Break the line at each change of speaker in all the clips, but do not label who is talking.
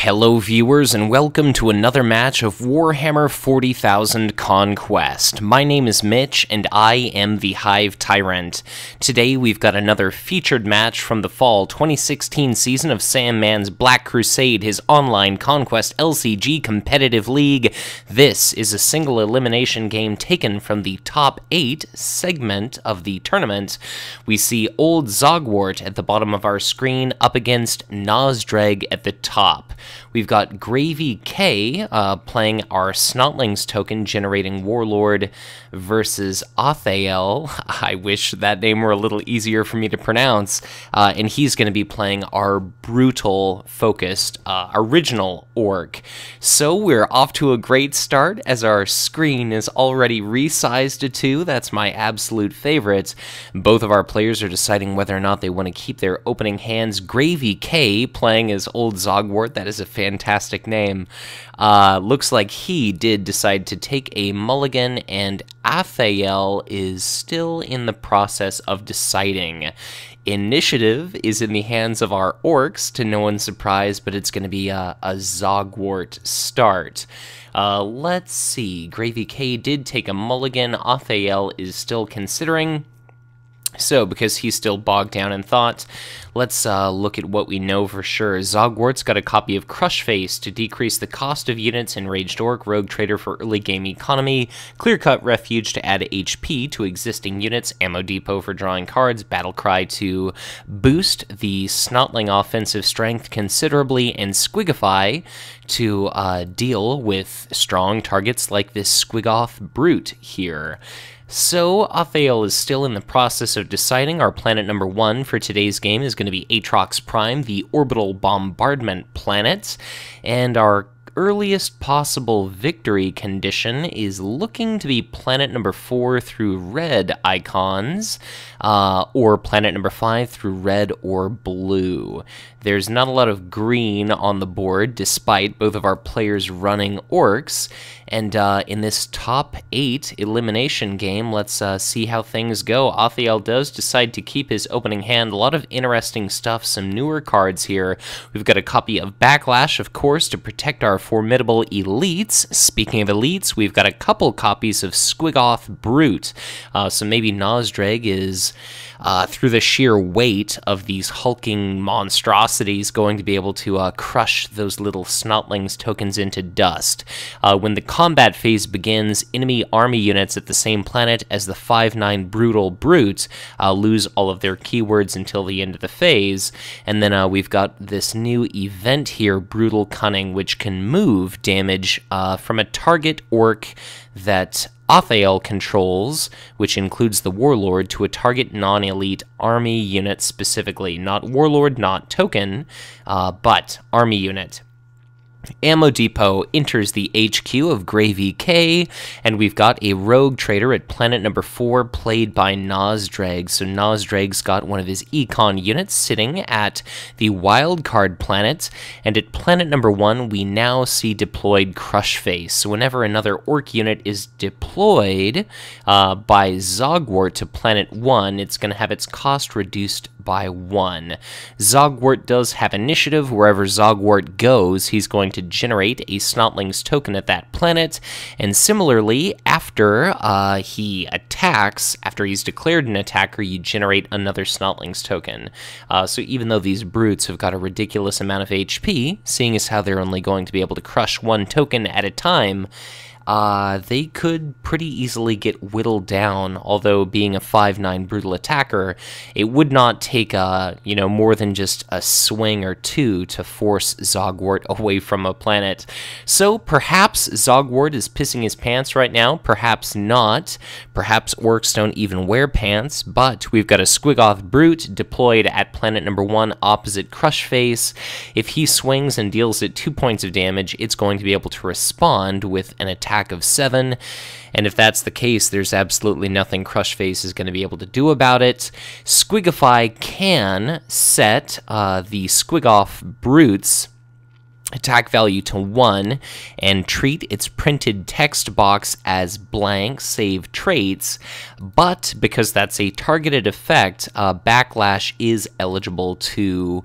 Hello viewers and welcome to another match of Warhammer 40,000 Conquest. My name is Mitch and I am the Hive Tyrant. Today we've got another featured match from the fall 2016 season of Sam Mann's Black Crusade, his online Conquest LCG competitive league. This is a single elimination game taken from the top 8 segment of the tournament. We see Old Zogwort at the bottom of our screen up against Nazdreg at the top. We've got gravyk playing our Snotlings token, generating Warlord versus athaell. I wish that name were a little easier for me to pronounce. And he's going to be playing our brutal-focused original Ork. So we're off to a great start, as our screen is already resized to 2. That's my absolute favorite. Both of our players are deciding whether or not they want to keep their opening hands. gravyk playing as Old Zogwort. That is a fantastic name. Looks like he did decide to take a mulligan, and athaell is still in the process of deciding. Initiative is in the hands of our Orks, to no one's surprise, but it's going to be a Zogwort start. Let's see. gravyk did take a mulligan. athaell is still considering. So, because he's still bogged down in thought, let's look at what we know for sure. Zogwart's got a copy of Crushface to decrease the cost of units, Enraged Orc, Rogue Trader for early game economy, Clear-Cut Refuge to add HP to existing units, Ammo Depot for drawing cards, Battle Cry to boost the Snotling offensive strength considerably, and Squigify to deal with strong targets like this Squigoth Brute here. So, athaell is still in the process of deciding. Our planet number 1 for today's game is going to be Aatrox Prime, the orbital bombardment planet, and our earliest possible victory condition is looking to be planet number 4 through red icons, or planet number 5 through red or blue. There's not a lot of green on the board, despite both of our players running Orks, and in this top 8 elimination game, let's see how things go. athaell does decide to keep his opening hand. A lot of interesting stuff, some newer cards here. We've got a copy of Backlash, of course, to protect our formidable elites. Speaking of elites, we've got a couple copies of Squigoth Brute, so maybe Nazdreg is, through the sheer weight of these hulking monstrosities, going to be able to crush those little Snotlings tokens into dust. When the combat phase begins, enemy army units at the same planet as the 5/9 Brutal Brute lose all of their keywords until the end of the phase, and then we've got this new event here, Brutal Cunning, which can move damage from a target Ork that athaell controls, which includes the Warlord, to a target non-elite army unit specifically. Not Warlord, not token, but army unit. Ammo Depot enters the HQ of gravyk, and we've got a Rogue Trader at planet number 4 played by Nazdreg. So Nazdreg's got one of his econ units sitting at the wildcard planet, and at planet number 1 we now see deployed Crushface. So whenever another Ork unit is deployed by Zogwort to planet 1, it's going to have its cost reduced by 1. Zogwort does have initiative. Wherever Zogwort goes, he's going to generate a Snotlings token at that planet, and similarly, after he attacks, after he's declared an attacker, you generate another Snotlings token. So even though these brutes have got a ridiculous amount of HP, seeing as how they're only going to be able to crush 1 token at a time, they could pretty easily get whittled down. Although being a 5/9 brutal attacker, it would not take more than just a swing or 2 to force Zogwort away from a planet. So perhaps Zogwort is pissing his pants right now, perhaps not. Perhaps Orks don't even wear pants, but we've got a Squigoth Brute deployed at planet number 1 opposite Crushface. If he swings and deals it 2 points of damage, it's going to be able to respond with an attack of 7, and if that's the case, there's absolutely nothing Crushface is going to be able to do about it. Squigify can set the Squigoth Brutes attack value to 1, and treat its printed text box as blank, save traits, but because that's a targeted effect, Backlash is eligible to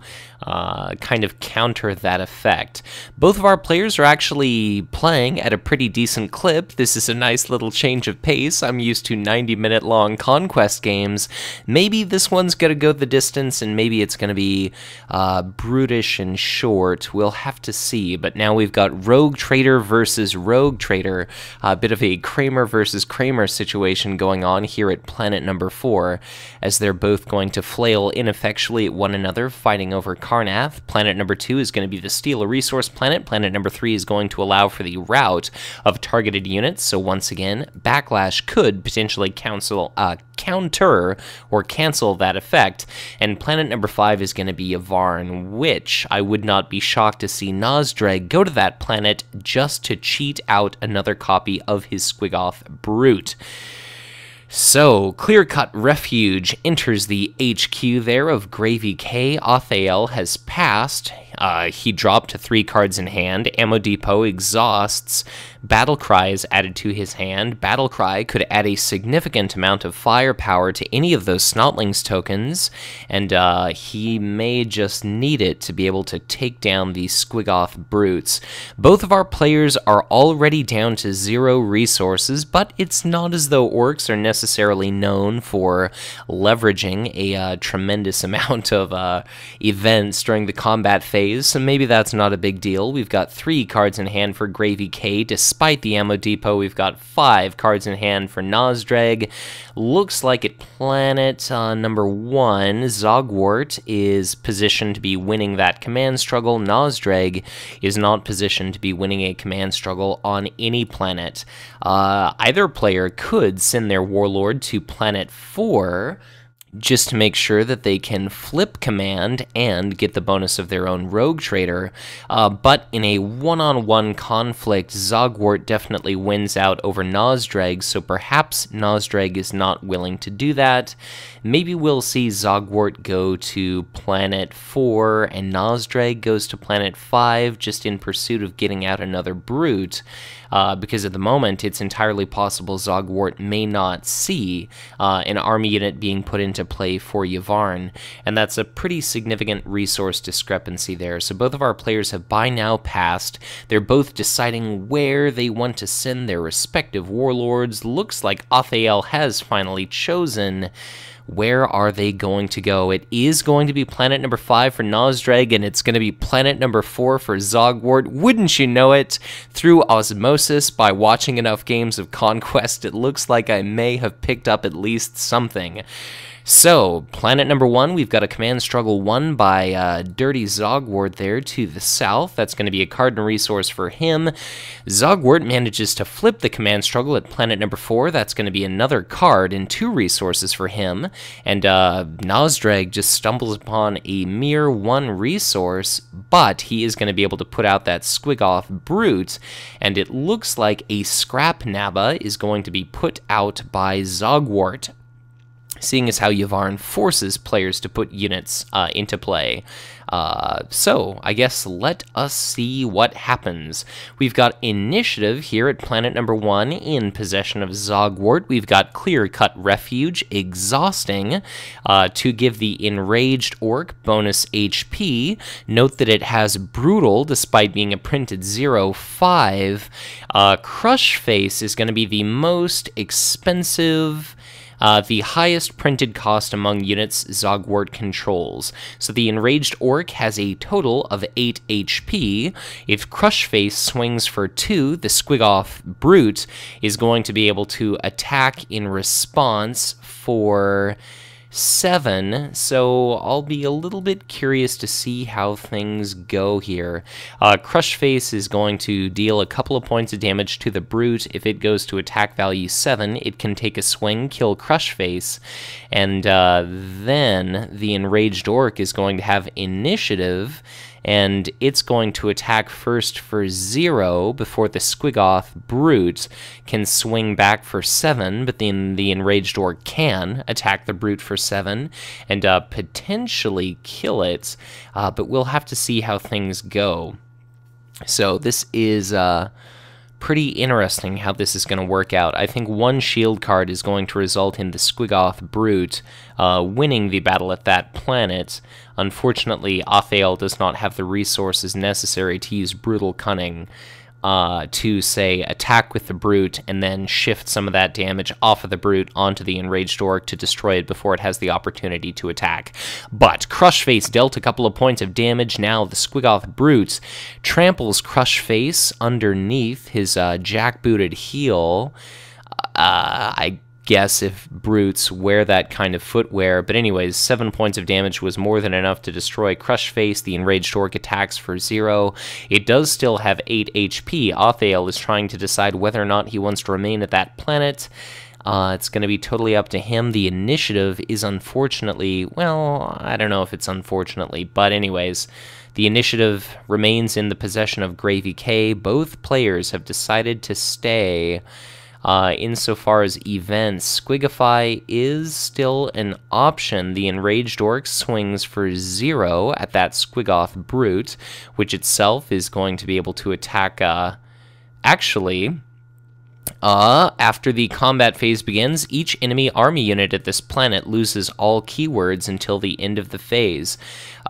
kind of counter that effect. Both of our players are actually playing at a pretty decent clip. This is a nice little change of pace. I'm used to 90-minute long Conquest games. Maybe this one's going to go the distance, and maybe it's going to be brutish and short. We'll have to see, but now we've got Rogue Trader versus Rogue Trader, a bit of a Kramer versus Kramer situation going on here at planet number 4, as they're both going to flail ineffectually at one another, fighting over Karnath. Planet number 2 is going to be the Steal a Resource planet. Planet number 3 is going to allow for the rout of targeted units, so once again, Backlash could potentially counter or cancel that effect, and planet number 5 is going to be Yavharn, which I would not be shocked to see Nazdreg go to that planet just to cheat out another copy of his Squiggoth Brute. So, Clear Cut Refuge enters the HQ there of gravyk. Athaell has passed. He dropped to 3 cards in hand. Ammo Depot exhausts. Battlecry is added to his hand. Battlecry could add a significant amount of firepower to any of those Snotlings tokens, and he may just need it to be able to take down the Squiggoth Brutes. Both of our players are already down to 0 resources, but it's not as though Orks are necessarily known for leveraging a tremendous amount of events during the combat phase, so maybe that's not a big deal. We've got 3 cards in hand for gravyk. Despite the Ammo Depot, we've got 5 cards in hand for Nazdreg. Looks like at planet number 1, Zogwort is positioned to be winning that command struggle. Nazdreg is not positioned to be winning a command struggle on any planet. Either player could send their Warlord to planet 4, just to make sure that they can flip command and get the bonus of their own Rogue Trader, but in a one-on-one conflict, Zogwort definitely wins out over Nazdreg, so perhaps Nazdreg is not willing to do that. Maybe we'll see Zogwort go to planet 4, and Nazdreg goes to planet 5, just in pursuit of getting out another Brute, because at the moment, it's entirely possible Zogwort may not see an army unit being put into play for Yavharn, and that's a pretty significant resource discrepancy there. So both of our players have by now passed. They're both deciding where they want to send their respective warlords. Looks like Athaell has finally chosen. Where are they going to go? It is going to be planet number 5 for Nazdreg, and it's going to be planet number 4 for Zogwort. Wouldn't you know it? Through osmosis, by watching enough games of Conquest, it looks like I may have picked up at least something. So, planet number 1, we've got a command struggle won by Dirty Zogwort there to the south. That's going to be a card and resource for him. Zogwort manages to flip the command struggle at planet number 4. That's going to be another card and 2 resources for him. And Nazdreg just stumbles upon a mere 1 resource, but he is going to be able to put out that Squiggoth Brute, and it looks like a Scrap Nabba is going to be put out by Zogwort, seeing as how Yavharn forces players to put units into play. So, I guess let us see what happens. We've got initiative here at planet number 1 in possession of Zogwort. We've got Clear Cut Refuge, exhausting, to give the Enraged Orc bonus HP. Note that it has Brutal, despite being a printed 0/5. Crush Face is going to be the most expensive, the highest printed cost among units Zogwort controls. So the Enraged Orc has a total of 8 HP. If Crush Face swings for 2, the Squiggoth Brute is going to be able to attack in response for 7, so I'll be a little bit curious to see how things go here. Crush Face is going to deal a couple of points of damage to the Brute. If it goes to attack value 7, it can take a swing, kill Crush Face, and then the Enraged Orc is going to have initiative, and it's going to attack first for 0 before the Squiggoth Brute can swing back for 7, but then the Enraged Orc can attack the Brute for 7 and potentially kill it, but we'll have to see how things go. So this is pretty interesting how this is going to work out. I think one shield card is going to result in the Squiggoth Brute winning the battle at that planet. Unfortunately, Athaell does not have the resources necessary to use Brutal Cunning to, say, attack with the Brute and then shift some of that damage off of the Brute onto the Enraged Orc to destroy it before it has the opportunity to attack. But Crushface dealt a couple of points of damage. Now the Squiggoth Brute tramples Crushface underneath his jackbooted heel. I guess if brutes wear that kind of footwear, but anyways, 7 points of damage was more than enough to destroy Crushface. The Enraged Orc attacks for 0. It does still have 8 HP. Athaell is trying to decide whether or not he wants to remain at that planet. It's going to be totally up to him. The initiative is unfortunately, well, I don't know if it's unfortunately, but anyways, the initiative remains in the possession of gravyk. Both players have decided to stay. Insofar as events, Squigify is still an option. The Enraged Orc swings for 0 at that Squiggoth Brute, which itself is going to be able to attack, after the combat phase begins, each enemy army unit at this planet loses all keywords until the end of the phase.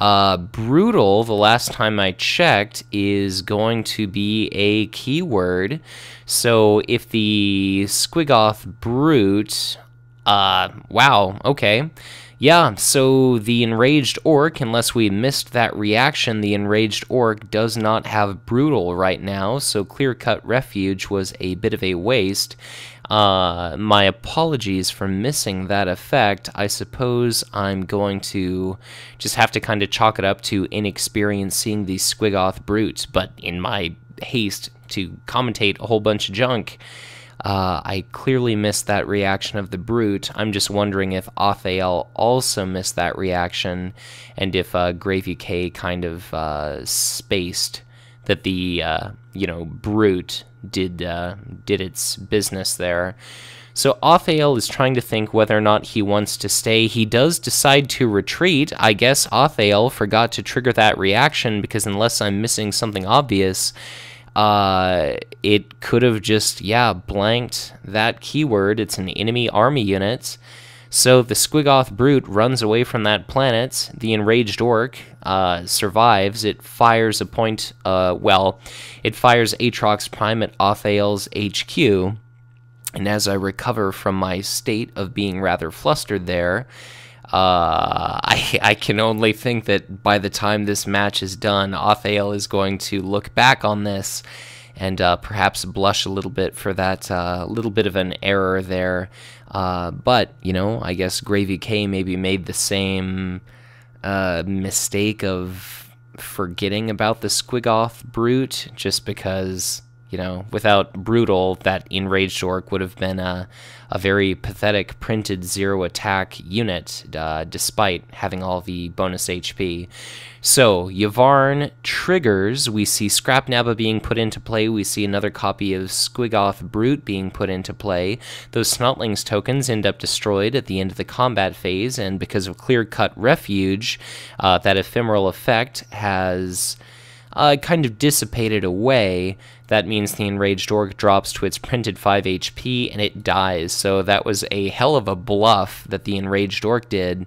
Brutal, the last time I checked, is going to be a keyword. So if the Squiggoth Brute... wow, okay. Yeah, so the Enraged Orc, unless we missed that reaction, the Enraged Orc does not have Brutal right now, so Clear Cut Refuge was a bit of a waste. My apologies for missing that effect. I suppose I'm going to just have to kind of chalk it up to inexperience seeing the Squiggoth Brute, but in my haste to commentate a whole bunch of junk, I clearly missed that reaction of the Brute. I'm just wondering if Athaell also missed that reaction, and if gravyk kind of spaced that the Brute did its business there. So Athaell is trying to think whether or not he wants to stay. He does decide to retreat. I guess Athaell forgot to trigger that reaction, because unless I'm missing something obvious, it could have just, blanked that keyword. It's an enemy army unit. So the Squiggoth Brute runs away from that planet. The Enraged Orc survives. It fires a point, it fires Aatrox Prime at Athaell's HQ. And as I recover from my state of being rather flustered there, I can only think that by the time this match is done, Athaell is going to look back on this and perhaps blush a little bit for that little bit of an error there. But, I guess gravyk maybe made the same mistake of forgetting about the Squiggoth Brute, just because, without Brutal, that Enraged Orc would have been a very pathetic printed 0 attack unit, despite having all the bonus HP. So, Yvarn triggers. We see Scrapnabba being put into play. We see another copy of Squiggoth Brute being put into play. Those Snotlings tokens end up destroyed at the end of the combat phase, and because of Clear Cut Refuge, that ephemeral effect has kind of dissipated away. That means the Enraged Orc drops to its printed 5 HP and it dies. So that was a hell of a bluff that the Enraged Orc did.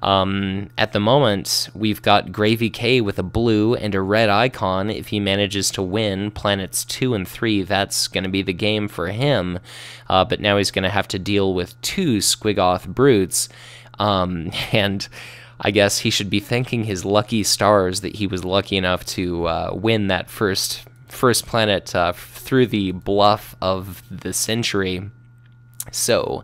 At the moment, we've got gravyk with a blue and a red icon. If he manages to win planets 2 and 3, that's going to be the game for him. But now he's going to have to deal with 2 Squiggoth Brutes. And I guess he should be thanking his lucky stars that he was lucky enough to win that first planet through the bluff of the century. So,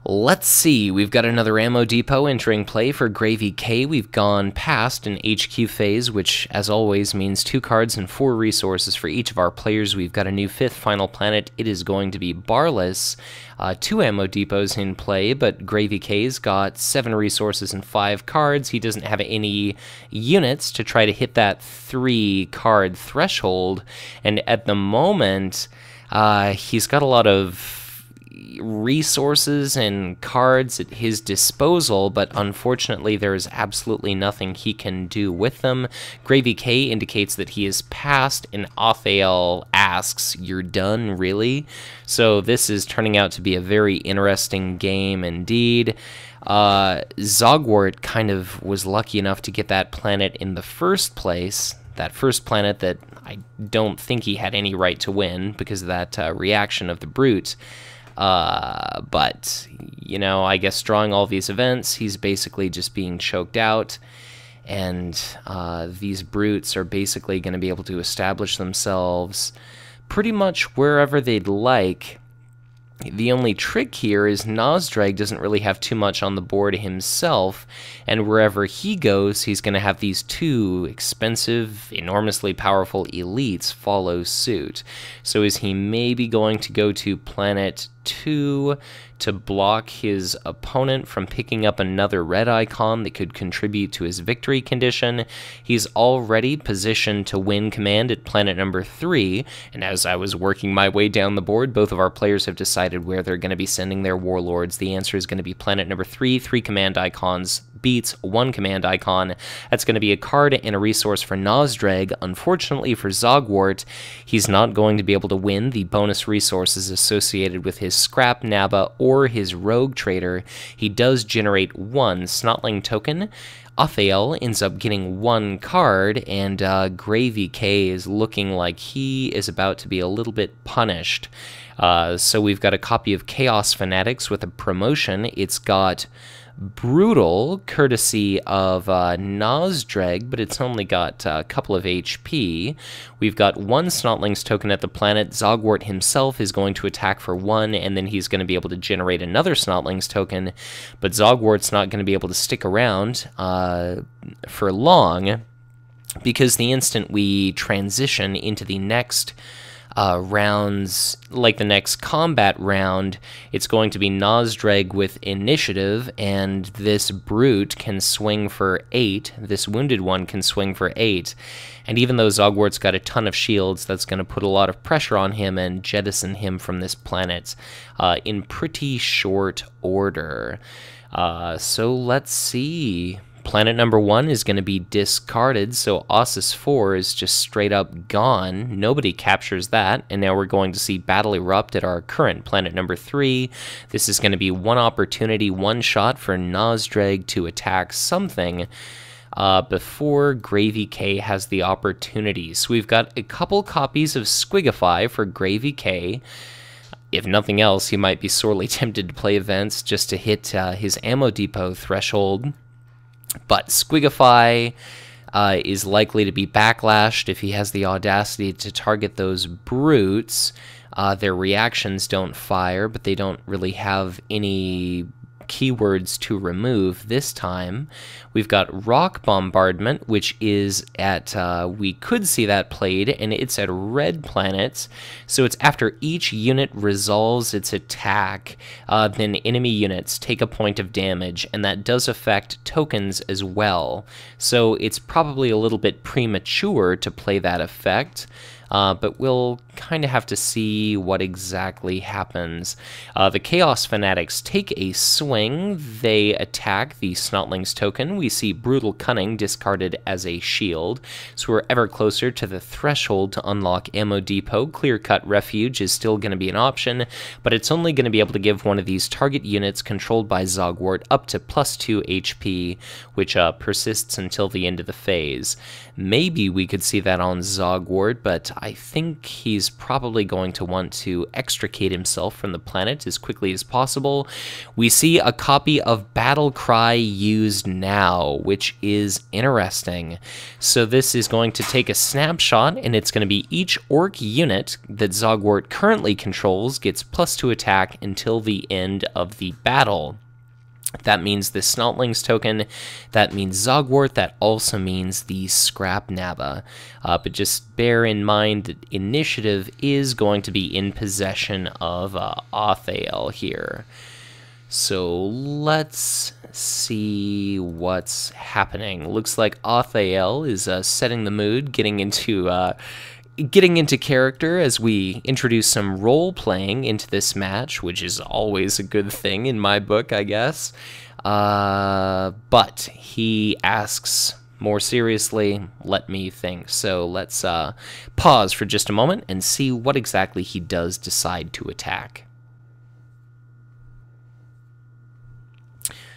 let's see, we've got another ammo depot entering play for gravyk. We've gone past an HQ phase, which, as always, means 2 cards and 4 resources for each of our players. We've got a new 5th final planet. It is going to be Barless. 2 ammo depots in play, but gravyk's got 7 resources and 5 cards. He doesn't have any units to try to hit that 3-card threshold, and at the moment, he's got a lot of resources and cards at his disposal, but unfortunately there is absolutely nothing he can do with them. Gravyk indicates that he is passed, and athaell asks, "You're done, really?" So this is turning out to be a very interesting game indeed. Zogwort kind of was lucky enough to get that planet in the first place, that first planet that I don't think he had any right to win because of that reaction of the brute. But, you know, I guess drawing all these events, he's basically just being choked out, and these brutes are basically going to be able to establish themselves pretty much wherever they'd like. The only trick here is Nazdreg doesn't really have too much on the board himself, and wherever he goes, he's going to have these two expensive, enormously powerful elites follow suit. So is he maybe going to go to Planet 2 to block his opponent from picking up another red icon that could contribute to his victory condition? He's already positioned to win command at planet number 3, and as I was working my way down the board, both of our players have decided where they're going to be sending their warlords. The answer is going to be planet number 3, 3 command icons beats 1 command icon. That's going to be a card and a resource for Nazdreg. Unfortunately for Zogwort, he's not going to be able to win the bonus resources associated with his Scrap Naba or his Rogue Trader. He does generate 1 Snotling token. athaell ends up getting 1 card, and gravyk is looking like he is about to be a little bit punished. So we've got a copy of Chaos Fanatics with a promotion. It's got Brutal, courtesy of Nazdreg, but it's only got a couple of HP. We've got 1 Snotlings token at the planet. Zogwort himself is going to attack for 1, and then he's going to be able to generate another Snotlings token, but Zogwart's not going to be able to stick around for long, because the instant we transition into the next rounds, like the next combat round, it's going to be Nazdreg with initiative, and this brute can swing for 8. This wounded one can swing for 8. And even though Zogwart's got a ton of shields, that's going to put a lot of pressure on him and jettison him from this planet in pretty short order. So let's see. Planet number 1 is going to be discarded, so Ossus 4 is just straight up gone. Nobody captures that, and now we're going to see battle erupt at our current planet number 3. This is going to be 1 opportunity, 1 shot for Nazdreg to attack something before gravyk has the opportunity. So we've got a couple copies of Squigify for gravyk. If nothing else, he might be sorely tempted to play events just to hit his ammo depot threshold. But Squigify is likely to be backlashed if he has the audacity to target those brutes. Their reactions don't fire, but they don't really have any keywords to remove this time. We've got Rock Bombardment, which is at, we could see that played, and it's at red planets, so it's after each unit resolves its attack, then enemy units take a point of damage, and that does affect tokens as well. So it's probably a little bit premature to play that effect. But we'll kind of have to see what exactly happens. The Chaos Fanatics take a swing. They attack the Snotlings token. We see Brutal Cunning discarded as a shield, so we're ever closer to the threshold to unlock Ammo Depot. Clear Cut Refuge is still going to be an option, but it's only going to be able to give one of these target units controlled by Zogwort up to +2 HP, which persists until the end of the phase. Maybe we could see that on Zogwort, but I think he's probably going to want to extricate himself from the planet as quickly as possible. We see a copy of Battle Cry used now, which is interesting. So this is going to take a snapshot, and it's going to be each orc unit that Zogwort currently controls gets +2 attack until the end of the battle. That means the Snotlings token, that means Zogwort, that also means the Scrap Naba. But just bear in mind that initiative is going to be in possession of athaell here. So let's see what's happening. Looks like athaell is setting the mood, getting into getting into character as we introduce some role-playing into this match, which is always a good thing in my book, I guess. But he asks more seriously, let me think. So let's pause for just a moment and see what exactly he does decide to attack.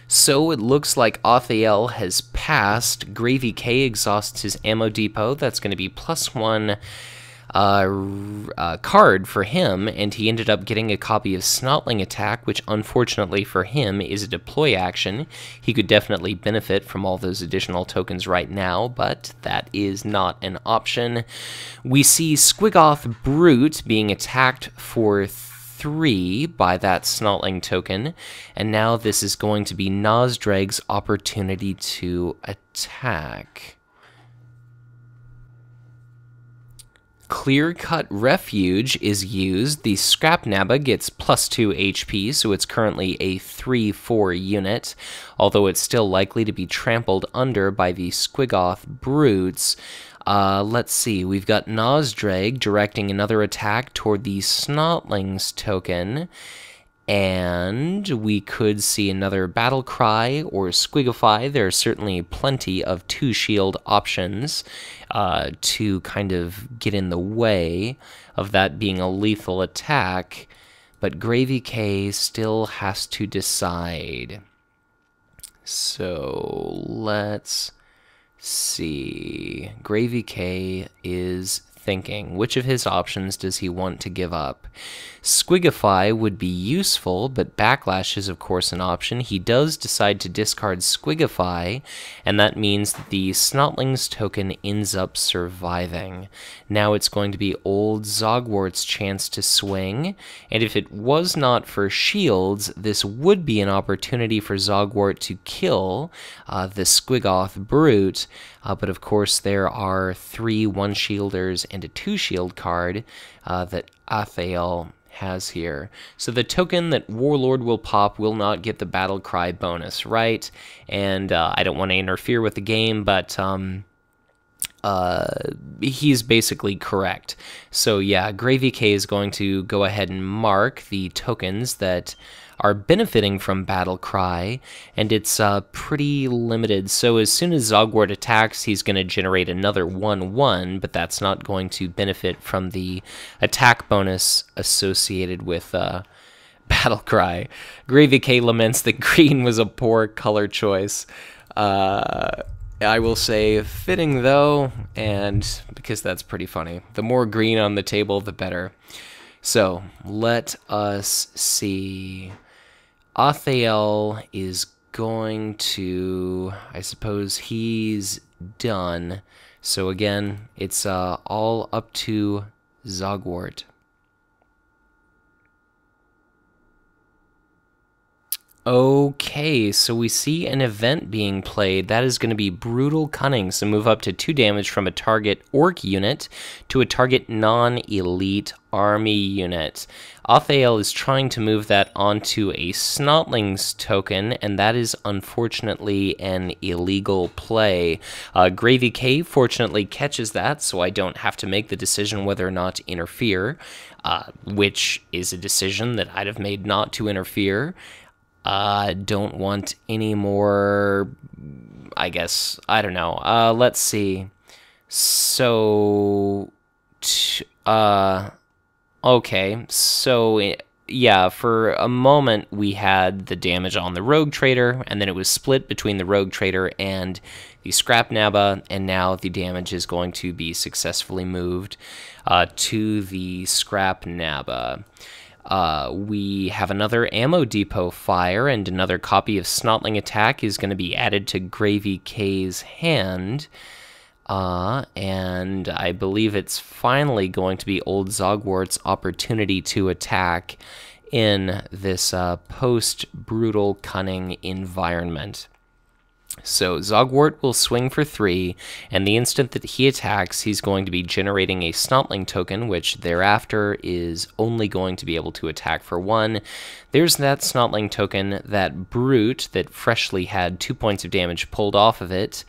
So it looks like athaell has passed. gravyk exhausts his ammo depot. That's going to be +1 card for him, and he ended up getting a copy of Snotling Attack, which unfortunately for him is a deploy action. He could definitely benefit from all those additional tokens right now, but that is not an option. We see Squiggoth Brute being attacked for 3 by that Snotling token, and now this is going to be Nazdreg's opportunity to attack. Clear Cut Refuge is used. The Scrap Nabba gets +2 HP, so it's currently a 3/4 unit, although it's still likely to be trampled under by the Squiggoth Brutes. Let's see, we've got Nazdreg directing another attack toward the Snotlings token, and we could see another Battle Cry or Squigify. There are certainly plenty of 2-shield options to kind of get in the way of that being a lethal attack, but gravyk still has to decide. So let's see. gravyk is thinking, which of his options does he want to give up? Squigify would be useful, but Backlash is of course an option. He does decide to discard Squigify, and that means that the Snotlings token ends up surviving. Now it's going to be Old Zogwort's chance to swing, and if it was not for shields, this would be an opportunity for Zogwort to kill the Squiggoth Brute, but of course there are 3 1-shielders and a 2-shield card that athaell has here. So the token that Warlord will pop will not get the Battle Cry bonus, right? And I don't want to interfere with the game, but he's basically correct. So yeah, gravyk is going to go ahead and mark the tokens that are benefiting from Battle Cry, and it's pretty limited. So as soon as Zogwort attacks, he's going to generate another 1/1, but that's not going to benefit from the attack bonus associated with Battle Cry. gravyk laments that green was a poor color choice. I will say fitting though, and because that's pretty funny. The more green on the table, the better. So let us see. athaell is going to, I suppose he's done. So again, it's all up to Zogwort. Okay, so we see an event being played. That is going to be Brutal Cunning, so move up to 2 damage from a target orc unit to a target non-elite army unit. athaell is trying to move that onto a Snotlings token, and that is unfortunately an illegal play. gravyk fortunately catches that, so I don't have to make the decision whether or not to interfere, which is a decision that I'd have made not to interfere. Don't want any more, I guess, I don't know. Let's see. So, okay, so, yeah, for a moment we had the damage on the Rogue Trader, and then it was split between the Rogue Trader and the Scrap Nabba, and now the damage is going to be successfully moved to the Scrap Nabba. We have another ammo depot fire, and another copy of Snotling Attack is going to be added to gravyk's hand. And I believe it's finally going to be Old Zogwort's opportunity to attack in this post-Brutal Cunning environment. So Zogwort will swing for 3, and the instant that he attacks, he's going to be generating a Snotling token, which thereafter is only going to be able to attack for 1. There's that Snotling token. That Brute that freshly had 2 points of damage pulled off of it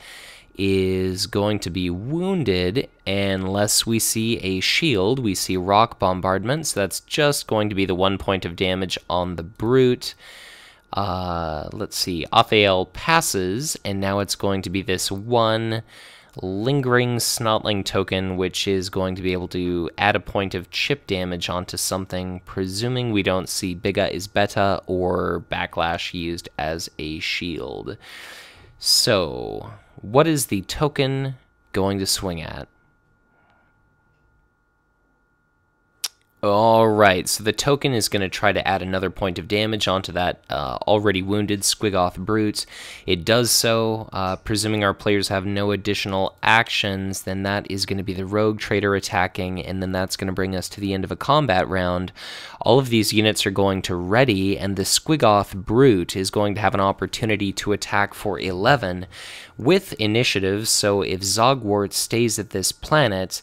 is going to be wounded unless we see a shield. We see rock bombardment, so that's just going to be the 1 point of damage on the brute. Let's see, athaell passes, and now it's going to be this one lingering snotling token, which is going to be able to add a point of chip damage onto something, presuming we don't see Biga is Beta or Backlash used as a shield. So, what is the token going to swing at? Alright, so the token is going to try to add another point of damage onto that already wounded Squiggoth Brute. It does so, presuming our players have no additional actions, then that is going to be the Rogue Trader attacking, and then that's going to bring us to the end of a combat round. All of these units are going to ready, and the Squiggoth Brute is going to have an opportunity to attack for 11 with initiative, so if Zogwort stays at this planet,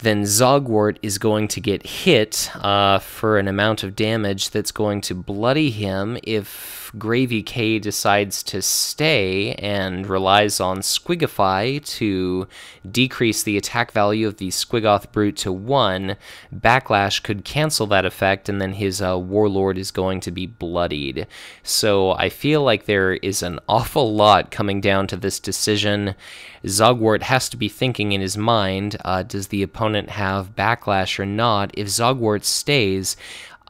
then Zogwort is going to get hit for an amount of damage that's going to bloody him. If gravyk decides to stay and relies on Squigify to decrease the attack value of the Squiggoth Brute to 1, Backlash could cancel that effect, and then his Warlord is going to be bloodied. So I feel like there is an awful lot coming down to this decision. Zogwort has to be thinking in his mind, does the opponent have Backlash or not? If Zogwort stays,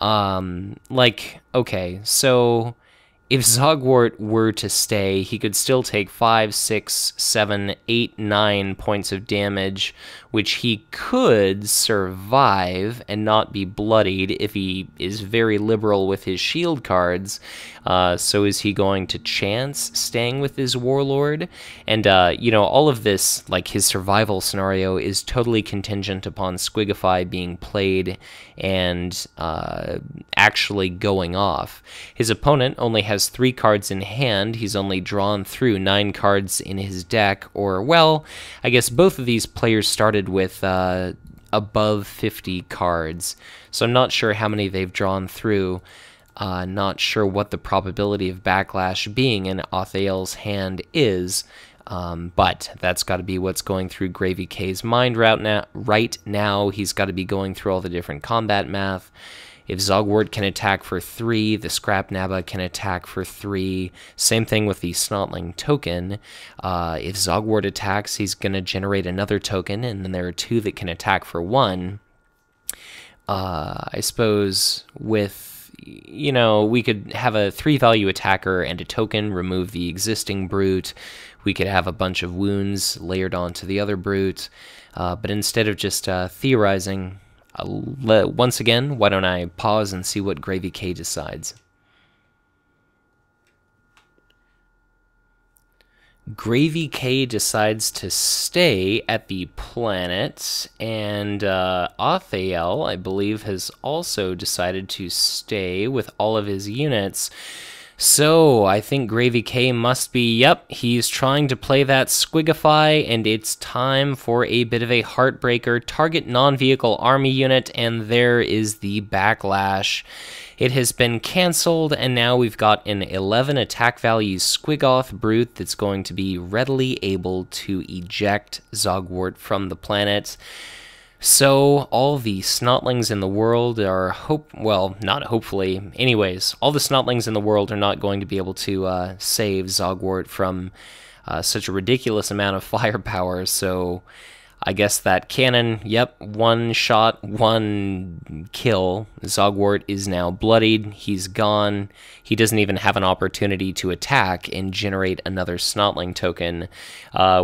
okay, so if Zogwort were to stay, he could still take 5, 6, 7, 8, 9 points of damage, which he could survive and not be bloodied if he is very liberal with his shield cards. So is he going to chance staying with his Warlord? And, you know, all of this, like his survival scenario, is totally contingent upon Squigify being played and actually going off. His opponent only has 3 cards in hand. He's only drawn through 9 cards in his deck, or, well, I guess both of these players started with above 50 cards, so I'm not sure how many they've drawn through. Not sure what the probability of Backlash being in Athaell's hand is, but that's got to be what's going through gravyk's mind right now. He's got to be going through all the different combat math. If Zogwort can attack for 3, the Scrap Nabba can attack for 3. Same thing with the Snotling token. If Zogwort attacks, he's going to generate another token, and then there are 2 that can attack for 1. I suppose with, you know, we could have a 3-value attacker and a token, remove the existing Brute. We could have a bunch of wounds layered onto the other Brute. But instead of just theorizing, once again, why don't I pause and see what gravyk decides. gravyk decides to stay at the planet, and Athaell, I believe, has also decided to stay with all of his units. So, I think gravyk must be, yep, he's trying to play that Squigify, and it's time for a bit of a heartbreaker. Target non-vehicle army unit, and there is the Backlash. It has been cancelled, and now we've got an 11 attack value Squiggoth Brute that's going to be readily able to eject Zogwort from the planet. So, all the Snotlings in the world are well, not hopefully, anyways, all the Snotlings in the world are not going to be able to save Zogwort from such a ridiculous amount of firepower, so I guess that cannon, yep, 1 shot, 1 kill. Zogwort is now bloodied, he's gone. He doesn't even have an opportunity to attack and generate another Snotling token.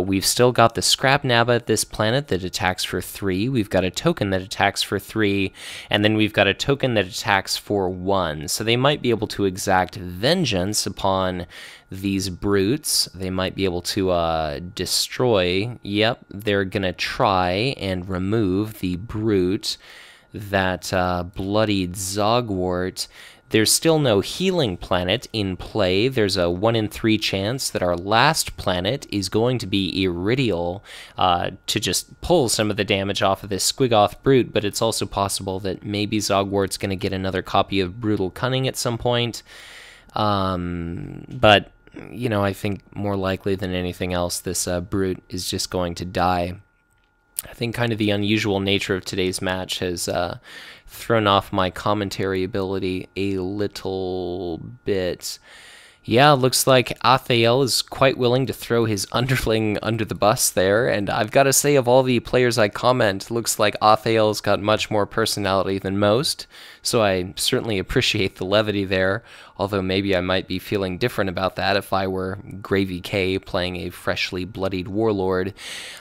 We've still got the Scrap Nabba at this planet that attacks for 3. We've got a token that attacks for 3, and then we've got a token that attacks for 1. So they might be able to exact vengeance upon these brutes. They might be able to destroy. Yep, they're gonna try and remove the brute that bloodied Zogwort. There's still no healing planet in play. There's a 1 in 3 chance that our last planet is going to be Iridial to just pull some of the damage off of this Squiggoth Brute, but it's also possible that maybe Zogwart's going to get another copy of Brutal Cunning at some point. But you know, I think more likely than anything else, this brute is just going to die. I think kind of the unusual nature of today's match has thrown off my commentary ability a little bit. Yeah, looks like athaell is quite willing to throw his underling under the bus there, and I've got to say, of all the players I comment, looks like athaell's got much more personality than most, so I certainly appreciate the levity there, although maybe I might be feeling different about that if I were gravyk playing a freshly bloodied warlord.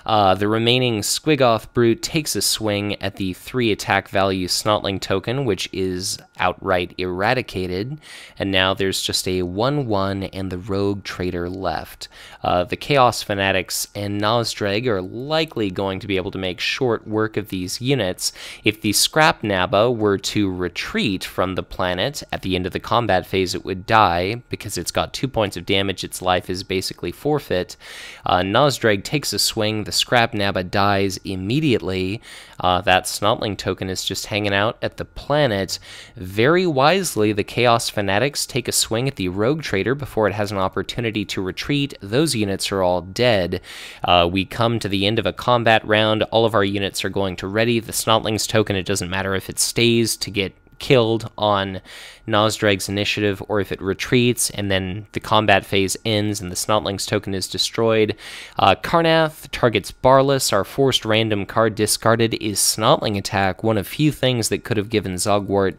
The remaining Squiggoth brute takes a swing at the 3 attack value Snotling token, which is outright eradicated, and now there's just a 1/1 and the rogue trader left. The Chaos Fanatics and Nazdreg are likely going to be able to make short work of these units. If the Scrap Naba were to retreat from the planet at the end of the combat phase, it would die because it's got 2 points of damage. Its life is basically forfeit. Nazdreg takes a swing. The Scrap Naba dies immediately. That Snotling token is just hanging out at the planet. Very wisely, the Chaos Fanatics take a swing at the Rogue Trader before it has an opportunity to retreat. Those units are all dead. We come to the end of a combat round. All of our units are going to ready. The Snotling's token, it doesn't matter if it stays to get killed on Nazdreg's initiative or if it retreats and then the combat phase ends and the Snotling's token is destroyed. Karnath targets Barlas. Our forced random card discarded is Snotling attack, one of few things that could have given Zogwort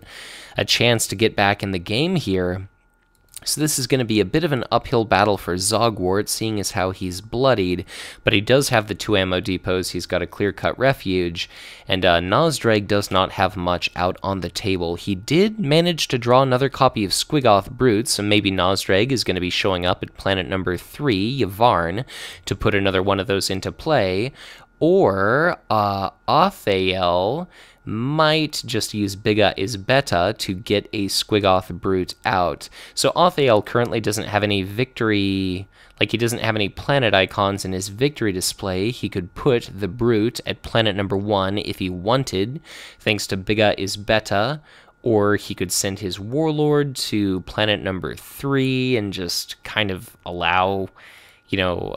a chance to get back in the game here. So this is going to be a bit of an uphill battle for Zogwort, seeing as how he's bloodied, but he does have the 2 ammo depots, he's got a clear-cut refuge, and Nazdreg does not have much out on the table. He did manage to draw another copy of Squiggoth Brute, so maybe Nazdreg is going to be showing up at planet number 3, Yvarn, to put another one of those into play, or athaell might just use Bigga is Beta to get a Squiggoth Brute out. So athaell currently doesn't have any victory, like he doesn't have any planet icons in his victory display. He could put the Brute at planet number 1 if he wanted, thanks to Bigga is Beta, or he could send his Warlord to planet number 3 and just kind of allow, you know,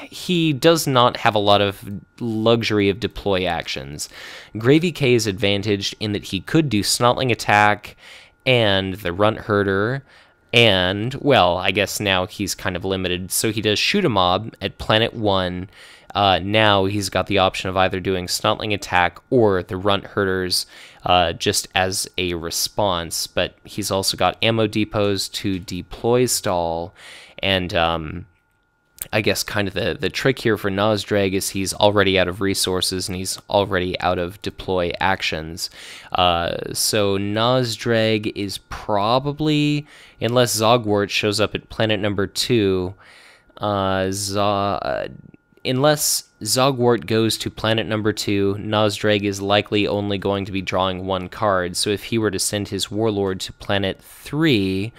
he does not have a lot of luxury of deploy actions. gravyk is advantaged in that he could do Snotling attack and the Runt Herder, and, well, I guess now he's kind of limited. So he does Shoot a Mob at planet 1. Now he's got the option of either doing Snotling attack or the Runt Herders just as a response, but he's also got ammo depots to deploy stall, and I guess kind of the trick here for Nazdreg is he's already out of resources and he's already out of deploy actions. So Nazdreg is probably, unless Zogwort shows up at planet number 2, unless Zogwort goes to planet number 2, Nazdreg is likely only going to be drawing 1 card. So if he were to send his Warlord to planet 3,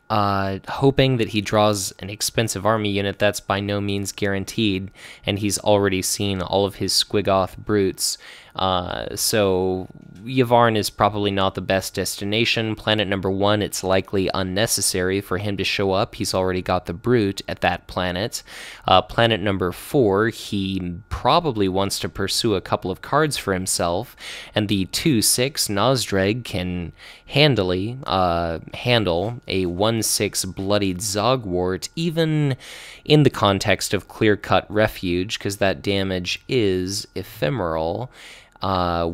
hoping that he draws an expensive army unit, that's by no means guaranteed, and he's already seen all of his Squiggoth Brutes. So Yvarn is probably not the best destination. Planet number 1, it's likely unnecessary for him to show up. He's already got the Brute at that planet. Planet number 4, he probably wants to pursue a couple of cards for himself, and the 2/6 Nazdreg can handily handle a 1/6 bloodied Zogwort, even in the context of clear-cut refuge, because that damage is ephemeral.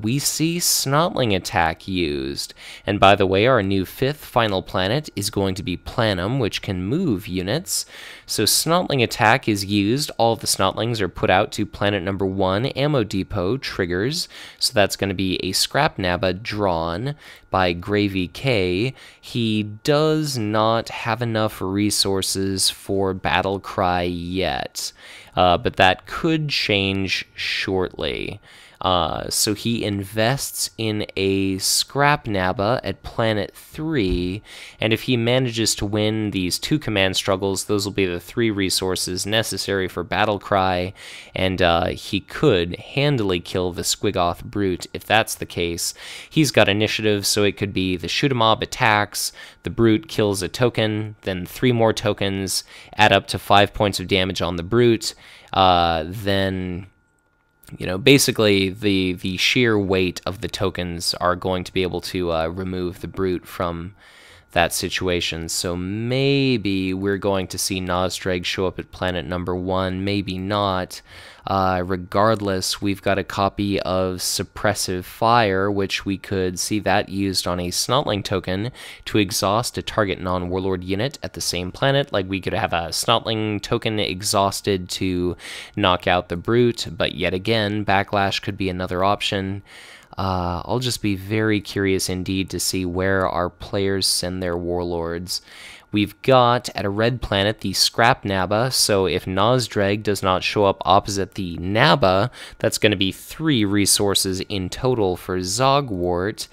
We see Snotling attack used. And by the way, our new 5th final planet is going to be Planum, which can move units. So Snotling attack is used. All of the Snotlings are put out to planet number 1. Ammo depot triggers. So that's going to be a Scrap Naba drawn by gravyk. He does not have enough resources for Battle Cry yet, but that could change shortly. So he invests in a Scrap Naba at Planet 3, and if he manages to win these 2 command struggles, those will be the 3 resources necessary for Battlecry, and he could handily kill the Squiggoth Brute if that's the case. He's got initiative, so it could be the Shoot-'em-Mob attacks, the Brute kills a token, then 3 more tokens add up to 5 points of damage on the Brute, then... You know, basically, the sheer weight of the tokens are going to be able to remove the Brute from that situation. So maybe we're going to see Nazdreg show up at planet number 1, maybe not. Regardless, we've got a copy of Suppressive Fire, which we could see that used on a Snotling token to exhaust a target non-Warlord unit at the same planet. Like, we could have a Snotling token exhausted to knock out the Brute, but yet again, Backlash could be another option. I'll just be very curious indeed to see where our players send their warlords. We've got, at a red planet, the Scrap Naba, so if Nazdreg does not show up opposite the Naba, that's going to be 3 resources in total for Zogwort.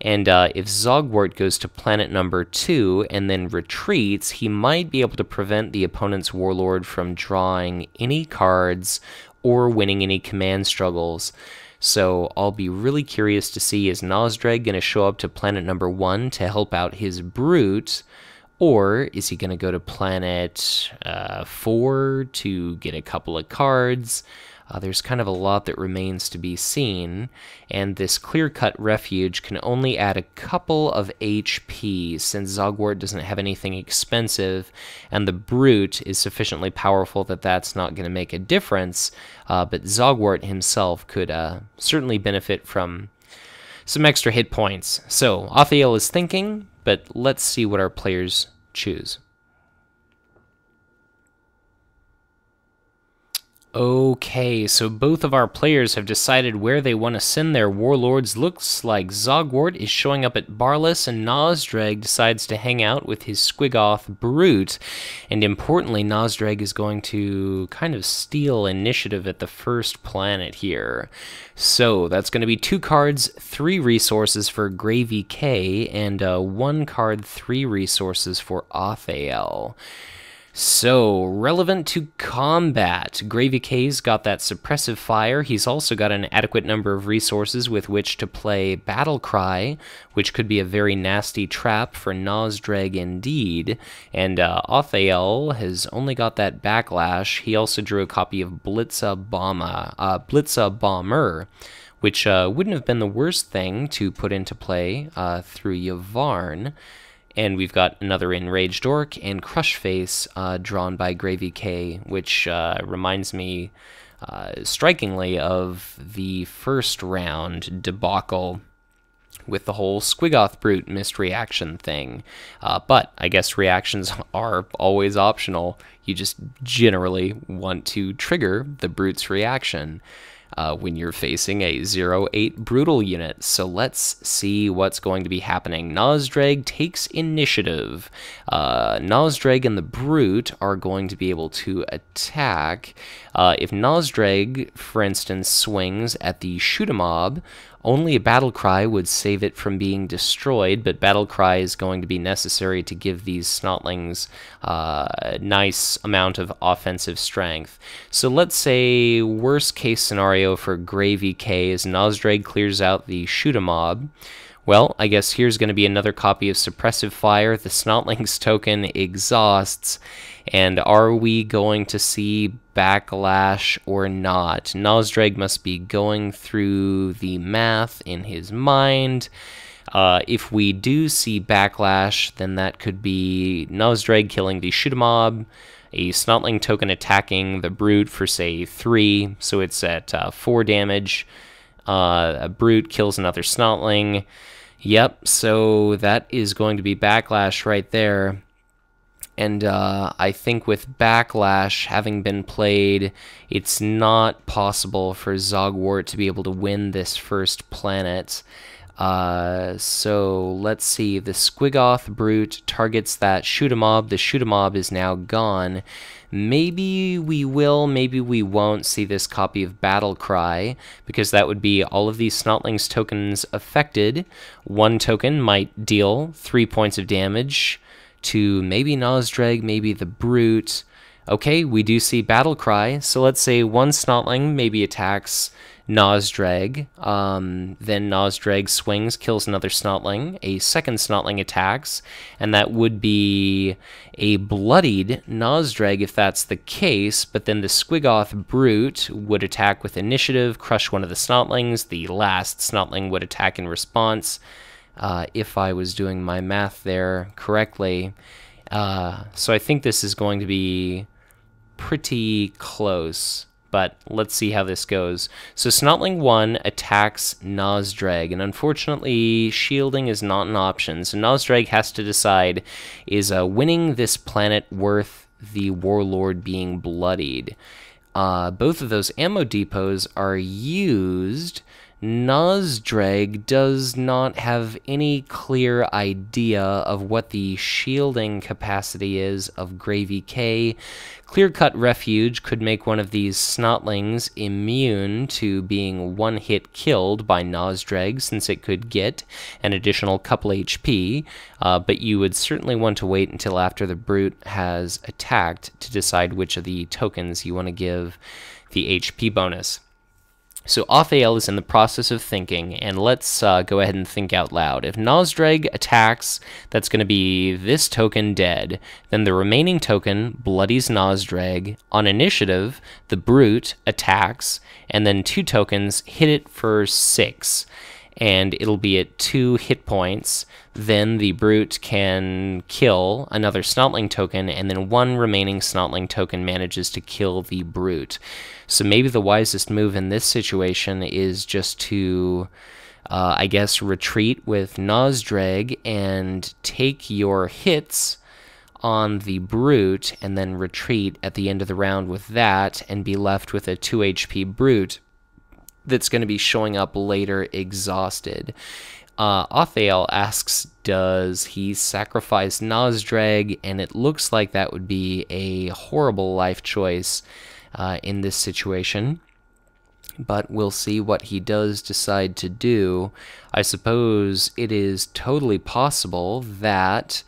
And if Zogwort goes to planet number 2 and then retreats, he might be able to prevent the opponent's warlord from drawing any cards or winning any command struggles. So I'll be really curious to see, is Nazdreg going to show up to planet number 1 to help out his Brute, or is he going to go to planet 4 to get a couple of cards? There's kind of a lot that remains to be seen, and this clear-cut refuge can only add a couple of HP since Zogwort doesn't have anything expensive, and the Brute is sufficiently powerful that that's not going to make a difference, but Zogwort himself could certainly benefit from some extra hit points. So, athaell is thinking, but let's see what our players choose. Okay, so both of our players have decided where they want to send their warlords. Looks like Zogwort is showing up at Barlas, and Nazdreg decides to hang out with his Squiggoth Brute. And importantly, Nazdreg is going to kind of steal initiative at the first planet here. So that's going to be 2 cards, 3 resources for gravyk, and 1 card, 3 resources for athaell. So, relevant to combat, gravyk's got that Suppressive Fire. He's also got an adequate number of resources with which to play Battlecry, which could be a very nasty trap for Nazdreg indeed. And athaell has only got that Backlash. He also drew a copy of Blitza Bomber, which wouldn't have been the worst thing to put into play through Yvarn. And we've got another Enraged Orc and Crushface drawn by gravyk, which reminds me strikingly of the first round debacle with the whole Squiggoth Brute missed reaction thing. But I guess reactions are always optional. You just generally want to trigger the Brute's reaction when you're facing a 0-8 Brutal unit. So let's see what's going to be happening. Nazdreg takes initiative. Nazdreg and the Brute are going to be able to attack. If Nazdreg, for instance, swings at the Shoot-'em-Mob, only a Battlecry would save it from being destroyed, but Battlecry is going to be necessary to give these Snotlings a nice amount of offensive strength. So let's say worst case scenario for gravyk is Nazdreg clears out the Shoot-'em-Mob. Well, I guess here's going to be another copy of Suppressive Fire. The Snotlings token exhausts. And are we going to see Backlash or not? Nazdreg must be going through the math in his mind. If we do see Backlash, then that could be Nazdreg killing the Shoot-'em-Mob, a Snotling token attacking the Brute for, say, 3, so it's at 4 damage. A Brute kills another Snotling. Yep, so that is going to be Backlash right there. And I think with Backlash having been played, it's not possible for Zogwort to be able to win this first planet. So let's see. The Squiggoth Brute targets that shoot-a-mob. The shoot-a-mob is now gone. Maybe we will, maybe we won't see this copy of Battle Cry, because that would be all of these Snotlings tokens affected. One token might deal 3 points of damage to maybe Nazdreg, maybe the Brute. Okay, we do see Battle Cry, so let's say one Snotling maybe attacks Nazdreg, then Nazdreg swings, kills another Snotling, a second Snotling attacks, and that would be a bloodied Nazdreg if that's the case, but then the Squiggoth Brute would attack with initiative, crush one of the Snotlings, the last Snotling would attack in response, if I was doing my math there correctly. So I think this is going to be pretty close, but let's see how this goes. So Snotling 1 attacks Nazdreg, and unfortunately shielding is not an option, so Nazdreg has to decide, is winning this planet worth the Warlord being bloodied? Both of those ammo depots are used. Nazdreg does not have any clear idea of what the shielding capacity is of gravyk. Clear-cut refuge could make one of these Snotlings immune to being one-hit killed by Nazdreg, since it could get an additional couple HP, but you would certainly want to wait until after the Brute has attacked to decide which of the tokens you want to give the HP bonus. So athaell is in the process of thinking, and let's go ahead and think out loud. If Nazdreg attacks, that's going to be this token dead. Then the remaining token bloodies Nazdreg. On initiative, the Brute attacks, and then 2 tokens hit it for 6. And it'll be at 2 hit points. Then the Brute can kill another Snotling token, and then 1 remaining Snotling token manages to kill the Brute. So maybe the wisest move in this situation is just to, I guess, retreat with Nazdreg and take your hits on the Brute, and then retreat at the end of the round with that, and be left with a 2 HP Brute that's going to be showing up later exhausted. Athaell asks, does he sacrifice Nazdreg? And it looks like that would be a horrible life choice in this situation. But we'll see what he does decide to do. I suppose it is totally possible that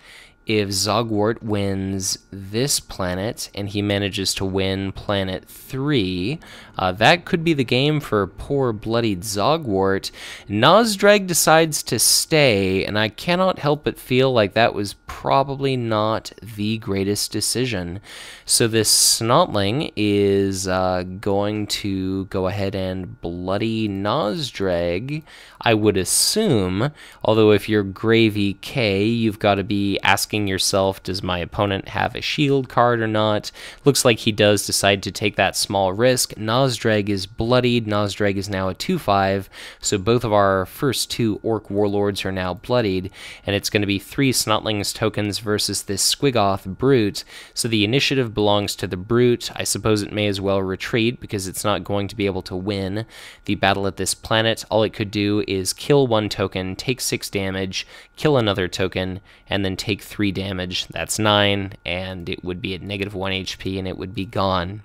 if Zogwort wins this planet and he manages to win planet 3, that could be the game for poor bloodied Zogwort. Nazdreg decides to stay, and I cannot help but feel like that was probably not the greatest decision. So this Snotling is going to go ahead and bloody Nazdreg, I would assume, although if you're gravyk, you've got to be asking yourself, does my opponent have a shield card or not? Looks like he does decide to take that small risk. Nazdreg is bloodied. Nazdreg is now a 2/5, so both of our first 2 Ork Warlords are now bloodied, and it's going to be 3 Snotlings tokens versus this Squiggoth Brute, so the initiative belongs to the Brute. I suppose it may as well retreat, because it's not going to be able to win the battle at this planet. All it could do is kill 1 token, take 6 damage, kill another token, and then take 3 damage. That's 9, and it would be at -1 HP, and it would be gone.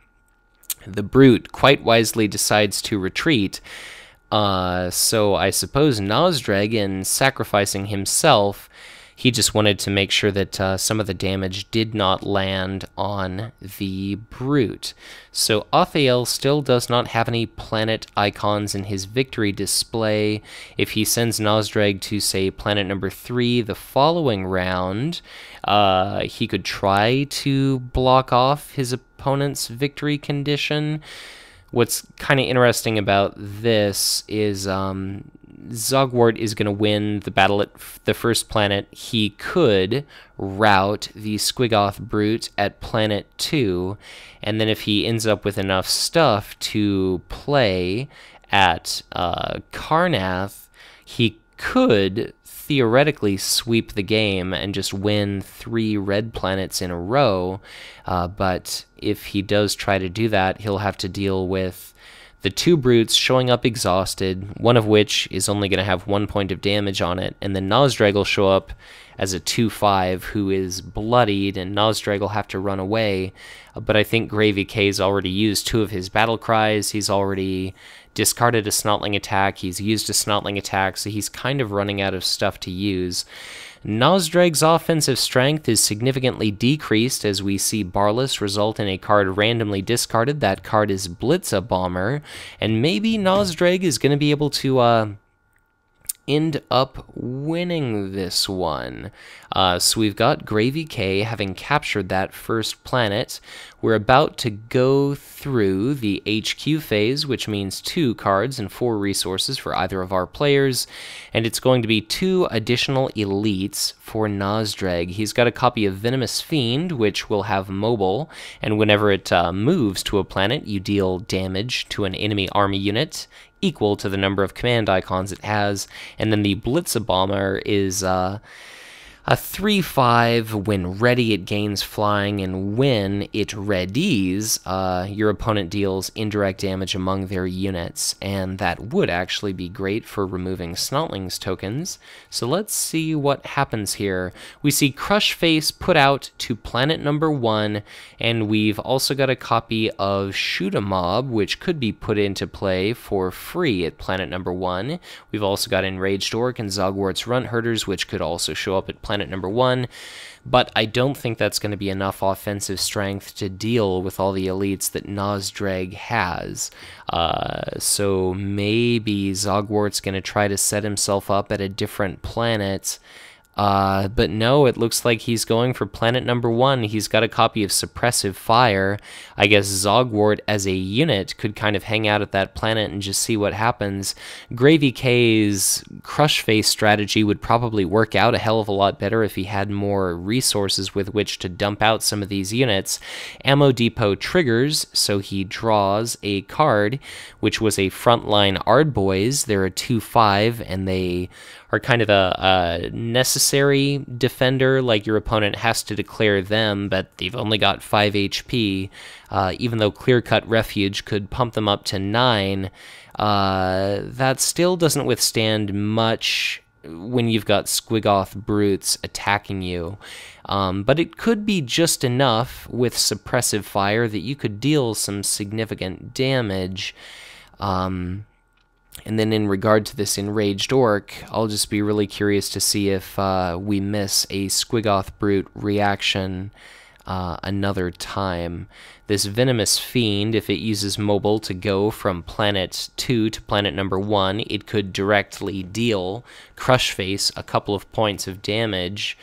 The Brute quite wisely decides to retreat, so I suppose Nazdreg, in sacrificing himself, he just wanted to make sure that some of the damage did not land on the Brute. So athaell still does not have any planet icons in his victory display. If he sends Nazdreg to, say, planet number 3 the following round, he could try to block off his opponent's victory condition. What's kind of interesting about this is Zogwort is going to win the battle at the first planet. He could rout the Squiggoth Brute at planet 2, and then if he ends up with enough stuff to play at Karnath, he could theoretically sweep the game and just win 3 red planets in a row, but if he does try to do that, he'll have to deal with the 2 brutes showing up exhausted, one of which is only going to have 1 point of damage on it, and then Nazdreg will show up as a 2/5 who is bloodied, and Nazdreg will have to run away. But I think gravyk has already used 2 of his battle cries. He's already discarded a Snotling attack. He's used a Snotling attack, so he's kind of running out of stuff to use. Nazdreg's offensive strength is significantly decreased as we see Barless result in a card randomly discarded. That card is Blitza Bomber, and maybe Nazdreg is going to be able to end up winning this one. So we've got gravyk having captured that first planet. We're about to go through the HQ phase, which means 2 cards and 4 resources for either of our players, and it's going to be 2 additional elites for Nazdreg. He's got a copy of Venomous Fiend, which will have mobile, and whenever it moves to a planet, you deal damage to an enemy army unit equal to the number of command icons it has. And then the Blitza Bomber is a 3/5. When ready, it gains flying, and when it readies, your opponent deals indirect damage among their units, and that would actually be great for removing Snotlings tokens. So let's see what happens here. We see Crush Face put out to planet number 1, and we've also got a copy of Shoot a Mob, which could be put into play for free at planet number 1. We've also got Enraged Orc and Zogwart's Runt Herders, which could also show up at planet number 1, but I don't think that's going to be enough offensive strength to deal with all the elites that Nazdreg has. So maybe Zogwart's going to try to set himself up at a different planet. But no, it looks like he's going for planet number 1. He's got a copy of Suppressive Fire. I guess Zogwart as a unit could kind of hang out at that planet and just see what happens. gravyk's Crush Face strategy would probably work out a hell of a lot better if he had more resources with which to dump out some of these units. Ammo Depot triggers, so he draws a card, which was a Frontline Ardboys. They're a 2/5, and they are kind of a necessary defender, like your opponent has to declare them, but they've only got 5 HP. Even though Clear Cut Refuge could pump them up to 9, that still doesn't withstand much when you've got Squiggoth Brutes attacking you. But it could be just enough with Suppressive Fire that you could deal some significant damage. And then in regard to this Enraged Orc, I'll just be really curious to see if we miss a Squiggoth Brute reaction another time. This Venomous Fiend, if it uses mobile to go from planet 2 to planet number 1, it could directly deal Crush Face a couple of points of damage.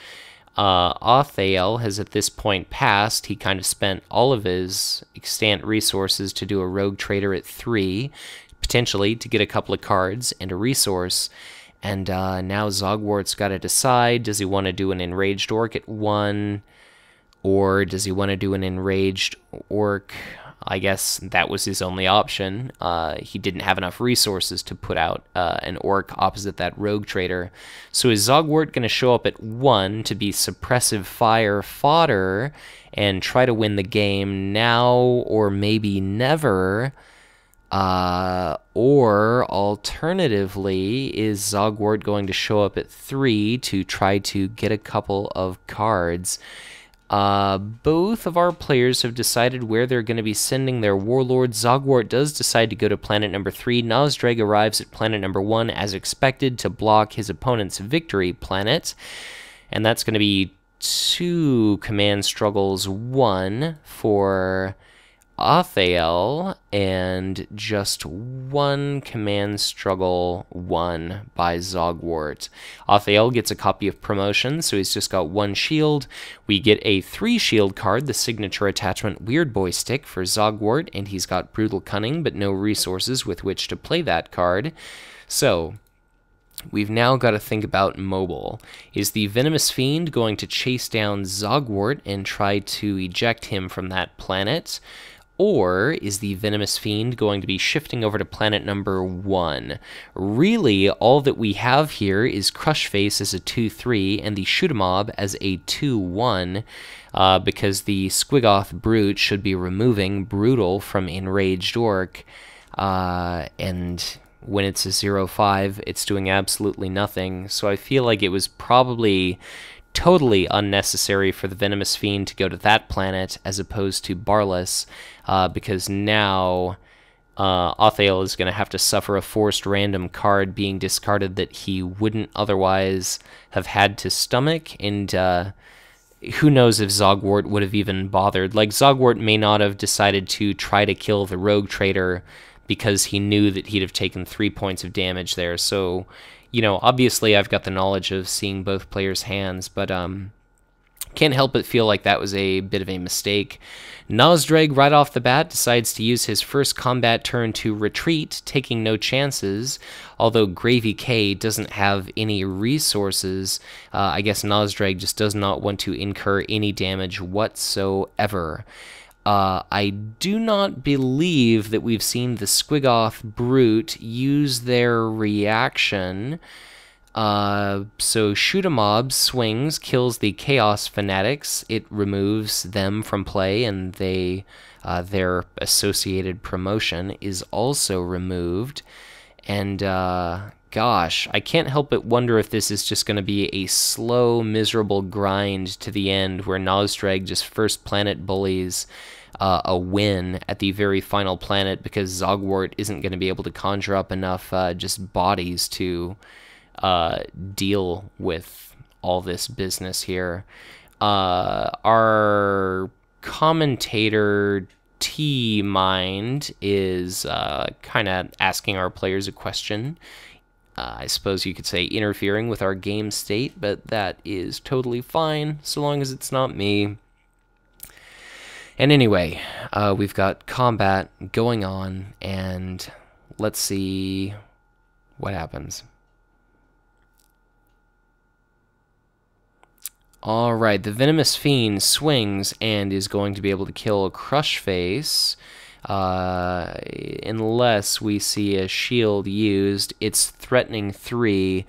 Athaell has at this point passed. He kind of spent all of his extant resources to do a Rogue Trader at 3, potentially to get a couple of cards and a resource. And now Zogwart's got to decide, does he want to do an Enraged Orc at 1, or does he want to do an Enraged Orc? I guess that was his only option. He didn't have enough resources to put out an Orc opposite that Rogue Trader. So is Zogwart going to show up at 1 to be Suppressive Fire fodder and try to win the game now or maybe never? Or alternatively, is Zogwart going to show up at 3 to try to get a couple of cards? Both of our players have decided where they're going to be sending their warlords. Zogwart does decide to go to planet number 3. Nazdreg arrives at planet number 1 as expected to block his opponent's victory planet. And that's going to be 2 command struggles, 1 for Athaell, and just 1 command struggle, 1 by Zogwart. Athaell gets a copy of Promotion, so he's just got 1 shield. We get a 3 shield card, the signature attachment Weird Boy Stick for Zogwart, and he's got Brutal Cunning, but no resources with which to play that card. So we've now got to think about mobile. Is the Venomous Fiend going to chase down Zogwart and try to eject him from that planet? Or is the Venomous Fiend going to be shifting over to planet number 1? Really, all that we have here is Crush Face as a 2/3 and the Shoot a Mob as a 2/1, because the Squiggoth Brute should be removing Brutal from Enraged Orc. and when it's a 0/5, it's doing absolutely nothing. So I feel like it was probably totally unnecessary for the Venomous Fiend to go to that planet as opposed to Barlas, because now athaell is going to have to suffer a forced random card being discarded that he wouldn't otherwise have had to stomach, and who knows if Zogwort would have even bothered. Like, Zogwort may not have decided to try to kill the Rogue Trader because he knew that he'd have taken 3 points of damage there. So, you know, obviously I've got the knowledge of seeing both players' hands, but can't help but feel like that was a bit of a mistake. Nazdreg, right off the bat, decides to use his first combat turn to retreat, taking no chances. Although gravyk doesn't have any resources, I guess Nazdreg just does not want to incur any damage whatsoever. I do not believe that we've seen the Squiggoth Brute use their reaction. So Shoot a Mob swings, kills the Chaos Fanatics. It removes them from play, and they their associated promotion is also removed. And gosh, I can't help but wonder if this is just going to be a slow, miserable grind to the end where Nazdreg just first planet bullies a win at the very final planet because Zogwort isn't going to be able to conjure up enough just bodies to deal with all this business here. Our commentator T-Mind is kind of asking our players a question. I suppose you could say interfering with our game state, but that is totally fine so long as it's not me. And anyway, we've got combat going on, and let's see what happens. Alright, the Venomous Fiend swings and is going to be able to kill Crushface, unless we see a shield used. It's threatening 3.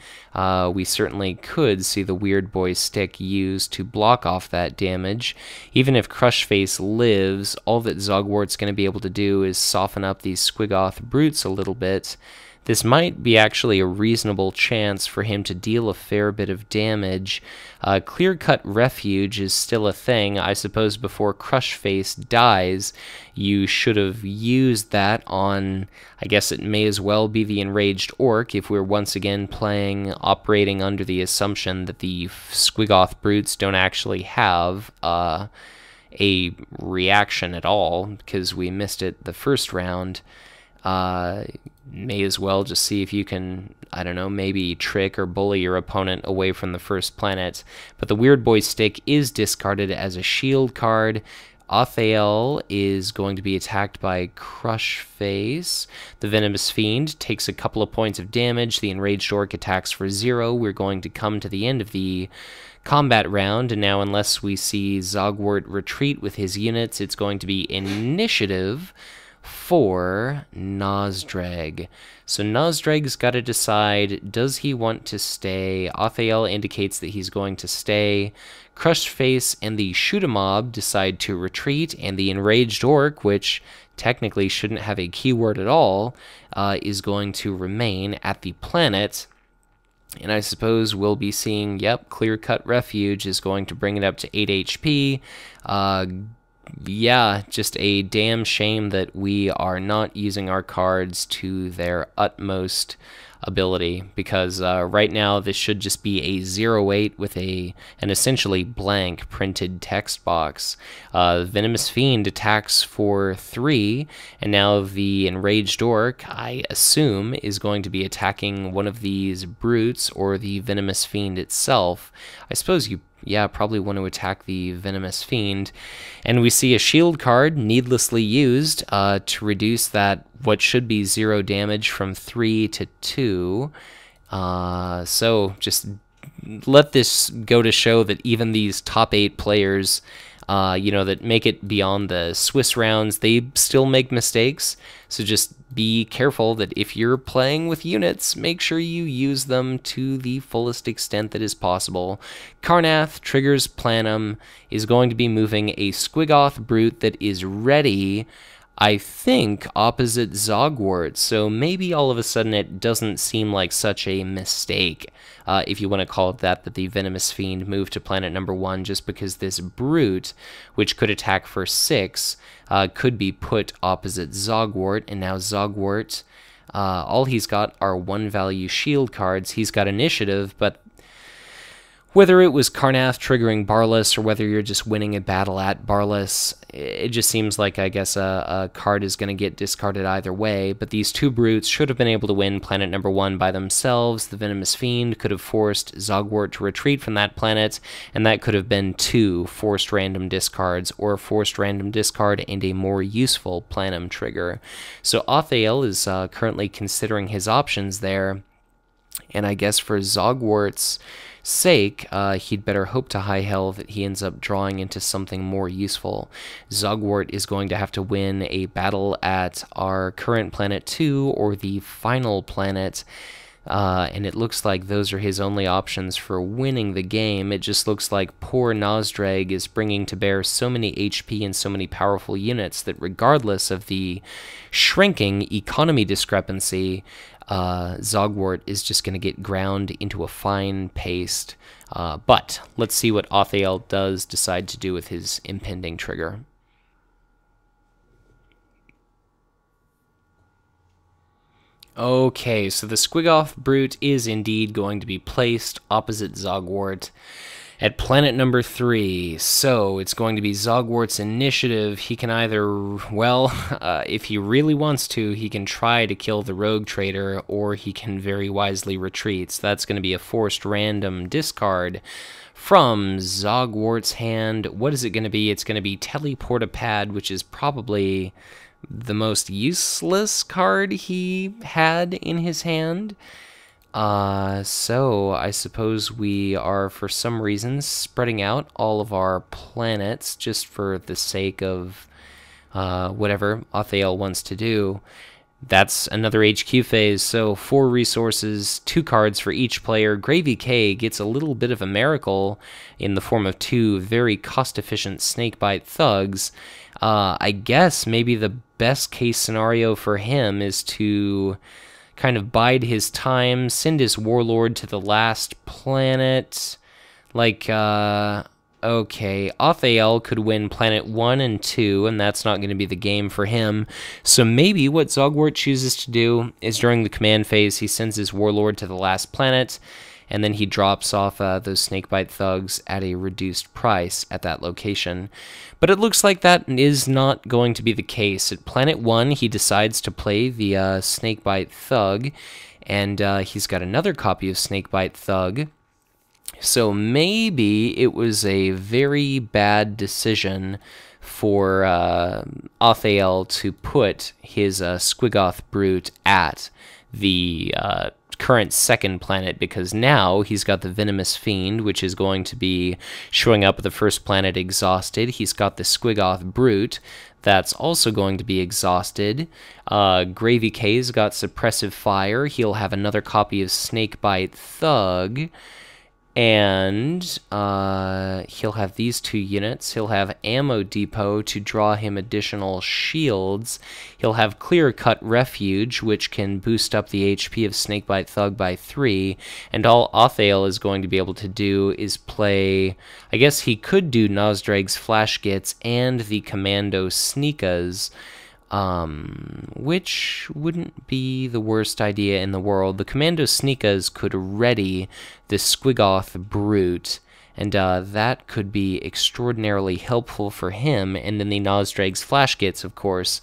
We certainly could see the Weird Boy Stick used to block off that damage. Even if Crushface lives, all that Zogwart's going to be able to do is soften up these Squiggoth Brutes a little bit. This might be actually a reasonable chance for him to deal a fair bit of damage. Clear-cut Refuge is still a thing. I suppose before Crushface dies, you should have used that on, I guess it may as well be the Enraged Orc, if we're once again operating under the assumption that the Squiggoth Brutes don't actually have a reaction at all, because we missed it the first round. May as well just see if you can, I don't know, maybe trick or bully your opponent away from the first planet. But the Weird Boy Stick is discarded as a shield card. athaell is going to be attacked by Crushface. The Venomous Fiend takes a couple of points of damage. The Enraged Orc attacks for 0. We're going to come to the end of the combat round, and now unless we see Zogwort retreat with his units, it's going to be initiative for Nazdreg. So Nazdreg's got to decide, does he want to stay? athaell indicates that he's going to stay. Crushface and the Shoot a Mob decide to retreat, and the Enraged Orc, which technically shouldn't have a keyword at all, is going to remain at the planet. And I suppose we'll be seeing, yep, Clear Cut Refuge is going to bring it up to 8 HP. Yeah, just a damn shame that we are not using our cards to their utmost ability, because right now this should just be a 0/8 with an essentially blank printed text box. Venomous Fiend attacks for 3, and now the Enraged Orc, I assume, is going to be attacking one of these Brutes or the Venomous Fiend itself. I suppose you probably want to attack the Venomous Fiend. And we see a shield card needlessly used to reduce that what should be 0 damage from 3 to 2. So just let this go to show that even these top 8 players, that make it beyond the Swiss rounds, they still make mistakes. So just be careful that if you're playing with units, make sure you use them to the fullest extent that is possible. Karnath triggers Planum, is going to be moving a Squiggoth Brute that is ready I think, opposite Zogwort, so maybe all of a sudden it doesn't seem like such a mistake, if you want to call it that the Venomous Fiend moved to planet number 1, just because this Brute, which could attack for 6, could be put opposite Zogwort, and now Zogwort, all he's got are 1-value shield cards. He's got initiative, but whether it was Karnath triggering Barlas or whether you're just winning a battle at Barlas, it just seems like, I guess, a card is going to get discarded either way. But these 2 Brutes should have been able to win planet number 1 by themselves. The Venomous Fiend could have forced Zogwort to retreat from that planet, and that could have been 2 forced random discards, or a forced random discard and a more useful Planum trigger. So athaell is currently considering his options there, and I guess for Zogwart's sake, he'd better hope to high hell that he ends up drawing into something more useful. Zogwort is going to have to win a battle at our current planet 2 or the final planet, and it looks like those are his only options for winning the game. It just looks like poor Nazdreg is bringing to bear so many HP and so many powerful units that regardless of the shrinking economy discrepancy, Zogwort is just going to get ground into a fine paste. But let's see what athaell does decide to do with his impending trigger. Okay, so the Squigoth Brute is indeed going to be placed opposite Zogwort at planet number 3. So it's going to be Zogwart's initiative. He can either, well, if he really wants to, he can try to kill the rogue trader, or he can very wisely retreat. So that's going to be a forced random discard from Zogwart's hand. What is it going to be? It's going to be Teleportapad, which is probably the most useless card he had in his hand. So I suppose we are, for some reason, spreading out all of our planets just for the sake of whatever athaell wants to do. That's another HQ phase, so 4 resources, 2 cards for each player. Gravyk gets a little bit of a miracle in the form of 2 very cost-efficient Snakebite Thugs. I guess maybe the best case scenario for him is to kind of bide his time, send his warlord to the last planet. Like, okay, athaell could win planet 1 and 2, and that's not going to be the game for him. So maybe what Zogwort chooses to do is during the command phase, he sends his warlord to the last planet, and then he drops off those Snakebite Thugs at a reduced price at that location. But it looks like that is not going to be the case. At planet 1, he decides to play the Snakebite Thug, and he's got another copy of Snakebite Thug. So maybe it was a very bad decision for athaell to put his Squigoth Brute at the current second planet, because now he's got the Venomous Fiend, which is going to be showing up at the first planet exhausted. He's got the Squigoth Brute that's also going to be exhausted. Gravyk's got Suppressive Fire. He'll have another copy of Snakebite Thug. And he'll have these 2 units. He'll have Ammo Depot to draw him additional shields. He'll have Clear Cut Refuge, which can boost up the HP of Snakebite Thug by 3. And all athaell is going to be able to do is play, I guess he could do Nazdreg's Flash Gits and the Commando Sneakas, which wouldn't be the worst idea in the world. The Commando Sneakas could ready the Squigoth Brute, and that could be extraordinarily helpful for him, and then the Nazdreg's Flash Gits, of course,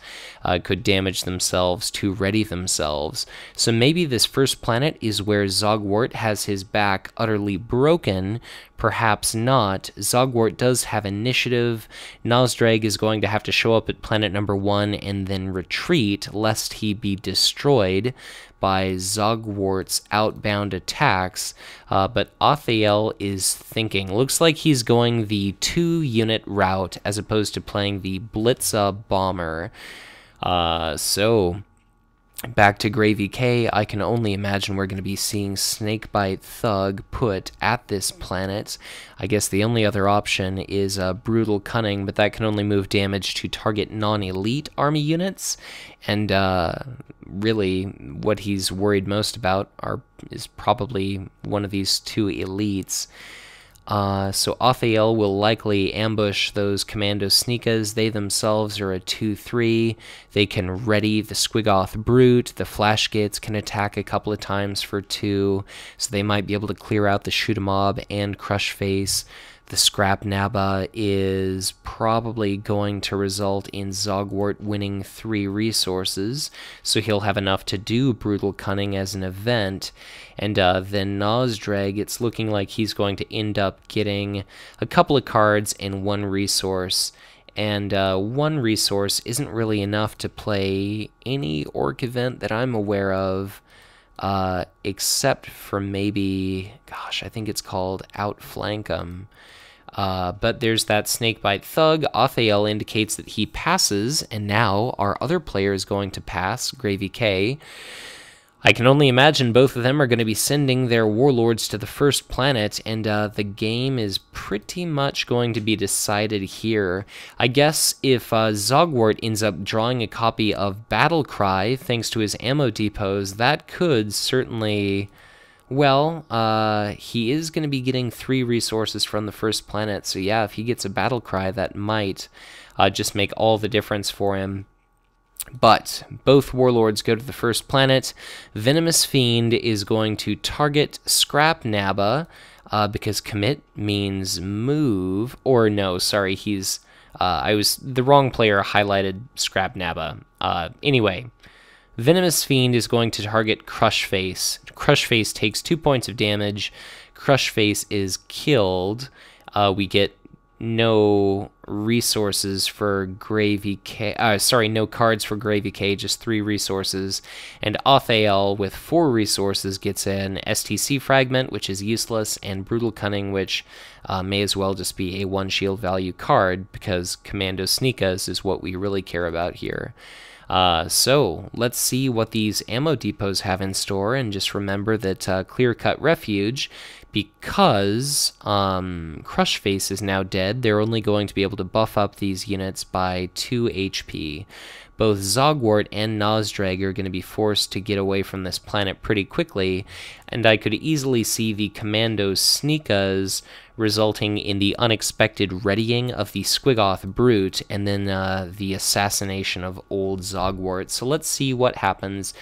could damage themselves to ready themselves. So maybe this first planet is where Zogwort has his back utterly broken. Perhaps not. Zogwort does have initiative. Nazdreg is going to have to show up at planet number 1 and then retreat, lest he be destroyed by Zogwart's outbound attacks, but athaell is thinking. Looks like he's going the 2-unit route as opposed to playing the Blitza Bomber. So Back to gravyk, I can only imagine we're going to be seeing Snakebite Thug put at this planet. I guess the only other option is Brutal Cunning, but that can only move damage to target non-elite army units. And really, what he's worried most about is probably one of these two elites. So athaell will likely ambush those Commando Sneakas. They themselves are a 2-3. They can ready the Squiggoth Brute. The Flashgates can attack a couple of times for 2, so they might be able to clear out the Shoot-a-Mob and Crush Face. The Scrap Naba is probably going to result in Zogwort winning 3 resources, so he'll have enough to do Brutal Cunning as an event. And then Nazdreg, it's looking like he's going to end up getting a couple of cards and 1 resource. And 1 resource isn't really enough to play any Orc event that I'm aware of, except for maybe, gosh, I think it's called Outflank 'em. But there's that Snakebite Thug. athaell indicates that he passes, and now our other player is going to pass, gravyk. I can only imagine both of them are going to be sending their warlords to the first planet, and the game is pretty much going to be decided here. I guess if Zogwort ends up drawing a copy of Battlecry, thanks to his ammo depots, that could certainly... Well, he is going to be getting 3 resources from the first planet, so yeah, if he gets a Battlecry, that might just make all the difference for him. But both warlords go to the first planet. Venomous Fiend is going to target Scrap Naba, because commit means move, or no, sorry, he's, the wrong player highlighted Scrap Naba. Anyway, Venomous Fiend is going to target Crush Face. Crush Face takes 2 points of damage. Crush Face is killed. We get no resources for gravyk. No cards for gravyk, just 3 resources. And athaell with 4 resources gets an STC Fragment, which is useless, and Brutal Cunning, which may as well just be a 1 shield value card, because Commando Sneakas is what we really care about here. So let's see what these ammo depots have in store, and just remember that Clear Cut Refuge, because Crush Face is now dead, they're only going to be able to buff up these units by 2 HP. Both Zogwort and Nazdreg are going to be forced to get away from this planet pretty quickly, and I could easily see the Commando Sneakas resulting in the unexpected readying of the Squiggoth Brute, and then the assassination of Old Zogwort. So let's see what happens.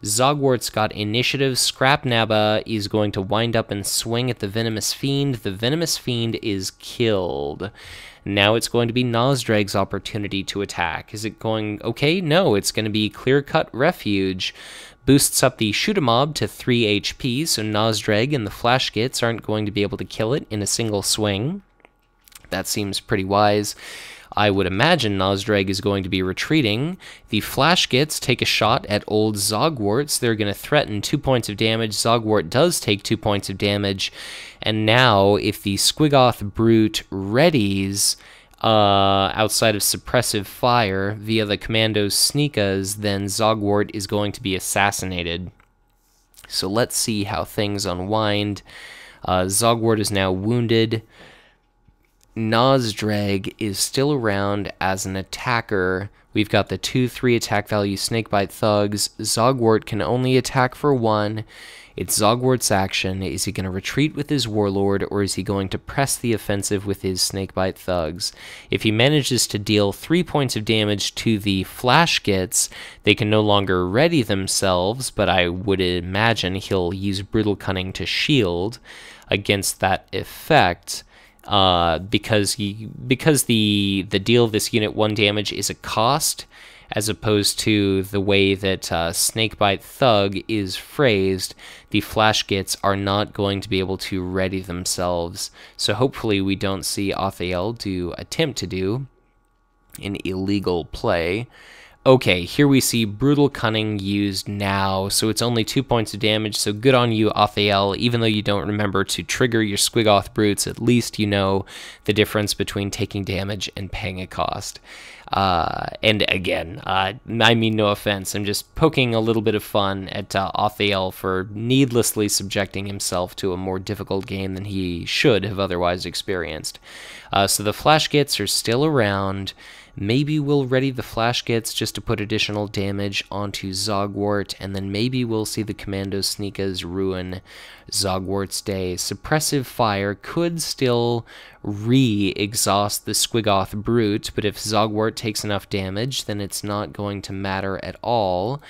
Zogwart's got initiative. Scrap Naba is going to wind up and swing at the Venomous Fiend. The Venomous Fiend is killed. Now it's going to be Nazdreg's opportunity to attack. Is it going okay? No, it's going to be Clear Cut Refuge. Boosts up the Shoot-a-Mob to 3 HP, so Nazdreg and the Flashgates aren't going to be able to kill it in a single swing. That seems pretty wise. I would imagine Nazdreg is going to be retreating. The Flashgates take a shot at Old Zogwort, so they're going to threaten 2 points of damage. Zogwort does take 2 points of damage. And now, if the Squiggoth Brute readies outside of suppressive fire via the Commando Sneakas, then Zogwort is going to be assassinated. So let's see how things unwind. Zogwort is now wounded. Nazdreg is still around as an attacker. We've got the 2-3 attack value Snakebite Thugs. Zogwort can only attack for 1. It's Zogwart's action. Is he going to retreat with his Warlord, or is he going to press the offensive with his Snakebite Thugs? If he manages to deal 3 points of damage to the Flashgates, they can no longer ready themselves, but I would imagine he'll use Brutal Cunning to shield against that effect. Because the deal of this unit 1 damage is a cost, as opposed to the way that Snakebite Thug is phrased, the Flashgates are not going to be able to ready themselves. So hopefully we don't see athaell attempt to do an illegal play. Okay, here we see Brutal Cunning used now, so it's only 2 points of damage, so good on you, Athaell. Even though you don't remember to trigger your Squiggoth Brutes, at least you know the difference between taking damage and paying a cost. And again, I mean no offense, I'm just poking a little bit of fun at Athaell for needlessly subjecting himself to a more difficult game than he should have otherwise experienced. So the Flash Gits are still around. Maybe we'll ready the Flash Gits just to put additional damage onto Zogwort, and then maybe we'll see the Commando Sneakas ruin Zogwart's day. Suppressive Fire could still re-exhaust the Squiggoth Brute, but if Zogwort takes enough damage, then it's not going to matter at all.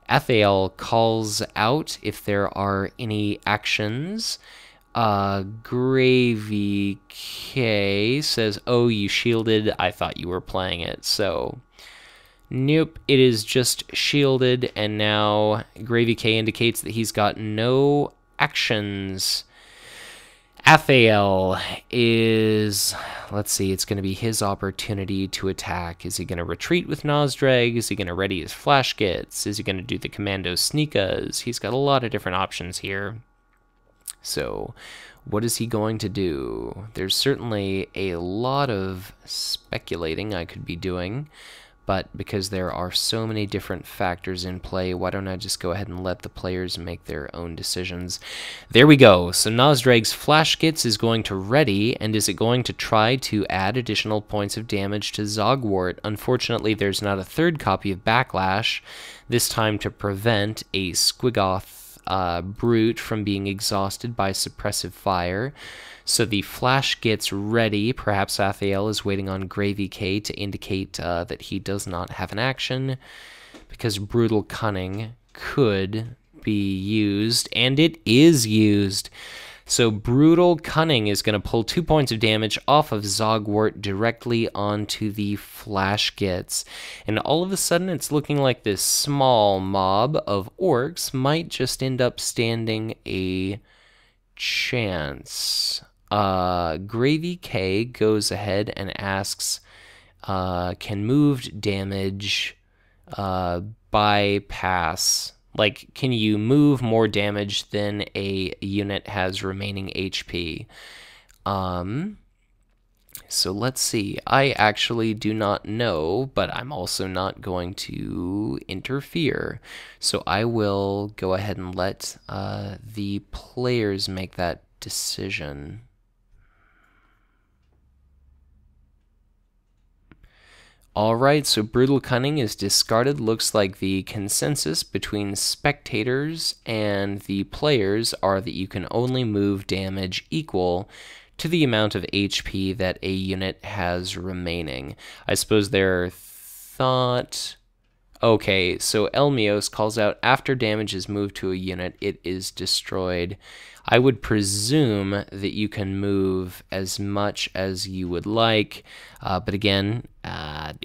Athaell calls out if there are any actions. Gravyk says, oh, you shielded, I thought you were playing it, so nope, it is just shielded, and now Gravyk indicates that he's got no actions. Athaell is, let's see, it's going to be his opportunity to attack. Is he going to retreat with Nazdreg? Is he going to ready his Flash Gits? Is he going to do the Commando Sneakas? He's got a lot of different options here. So, what is he going to do? There's certainly a lot of speculating I could be doing, but because there are so many different factors in play, why don't I just go ahead and let the players make their own decisions? There we go. So Nazdreg's Flash Gits is going to ready, and is it going to try to add additional points of damage to Zogwort? Unfortunately, there's not a third copy of Backlash, this time to prevent a Squiggoth Brute from being exhausted by suppressive fire. So the Flash Gits ready. Perhaps Athaell is waiting on Gravyk to indicate that he does not have an action, because Brutal Cunning could be used, and it is used. So Brutal Cunning is going to pull 2 points of damage off of Zogwort directly onto the Flash Gits. And all of a sudden it's looking like this small mob of orcs might just end up standing a chance. Gravyk goes ahead and asks, can moved damage bypass... Like, can you move more damage than a unit has remaining HP? So let's see. I actually do not know, but I'm also not going to interfere. So I will go ahead and let the players make that decision. Alright, so Brutal Cunning is discarded. Looks like the consensus between spectators and the players are that you can only move damage equal to the amount of HP that a unit has remaining. I suppose their thought... Okay, so Elmios calls out, after damage is moved to a unit, it is destroyed. I would presume that you can move as much as you would like, but again,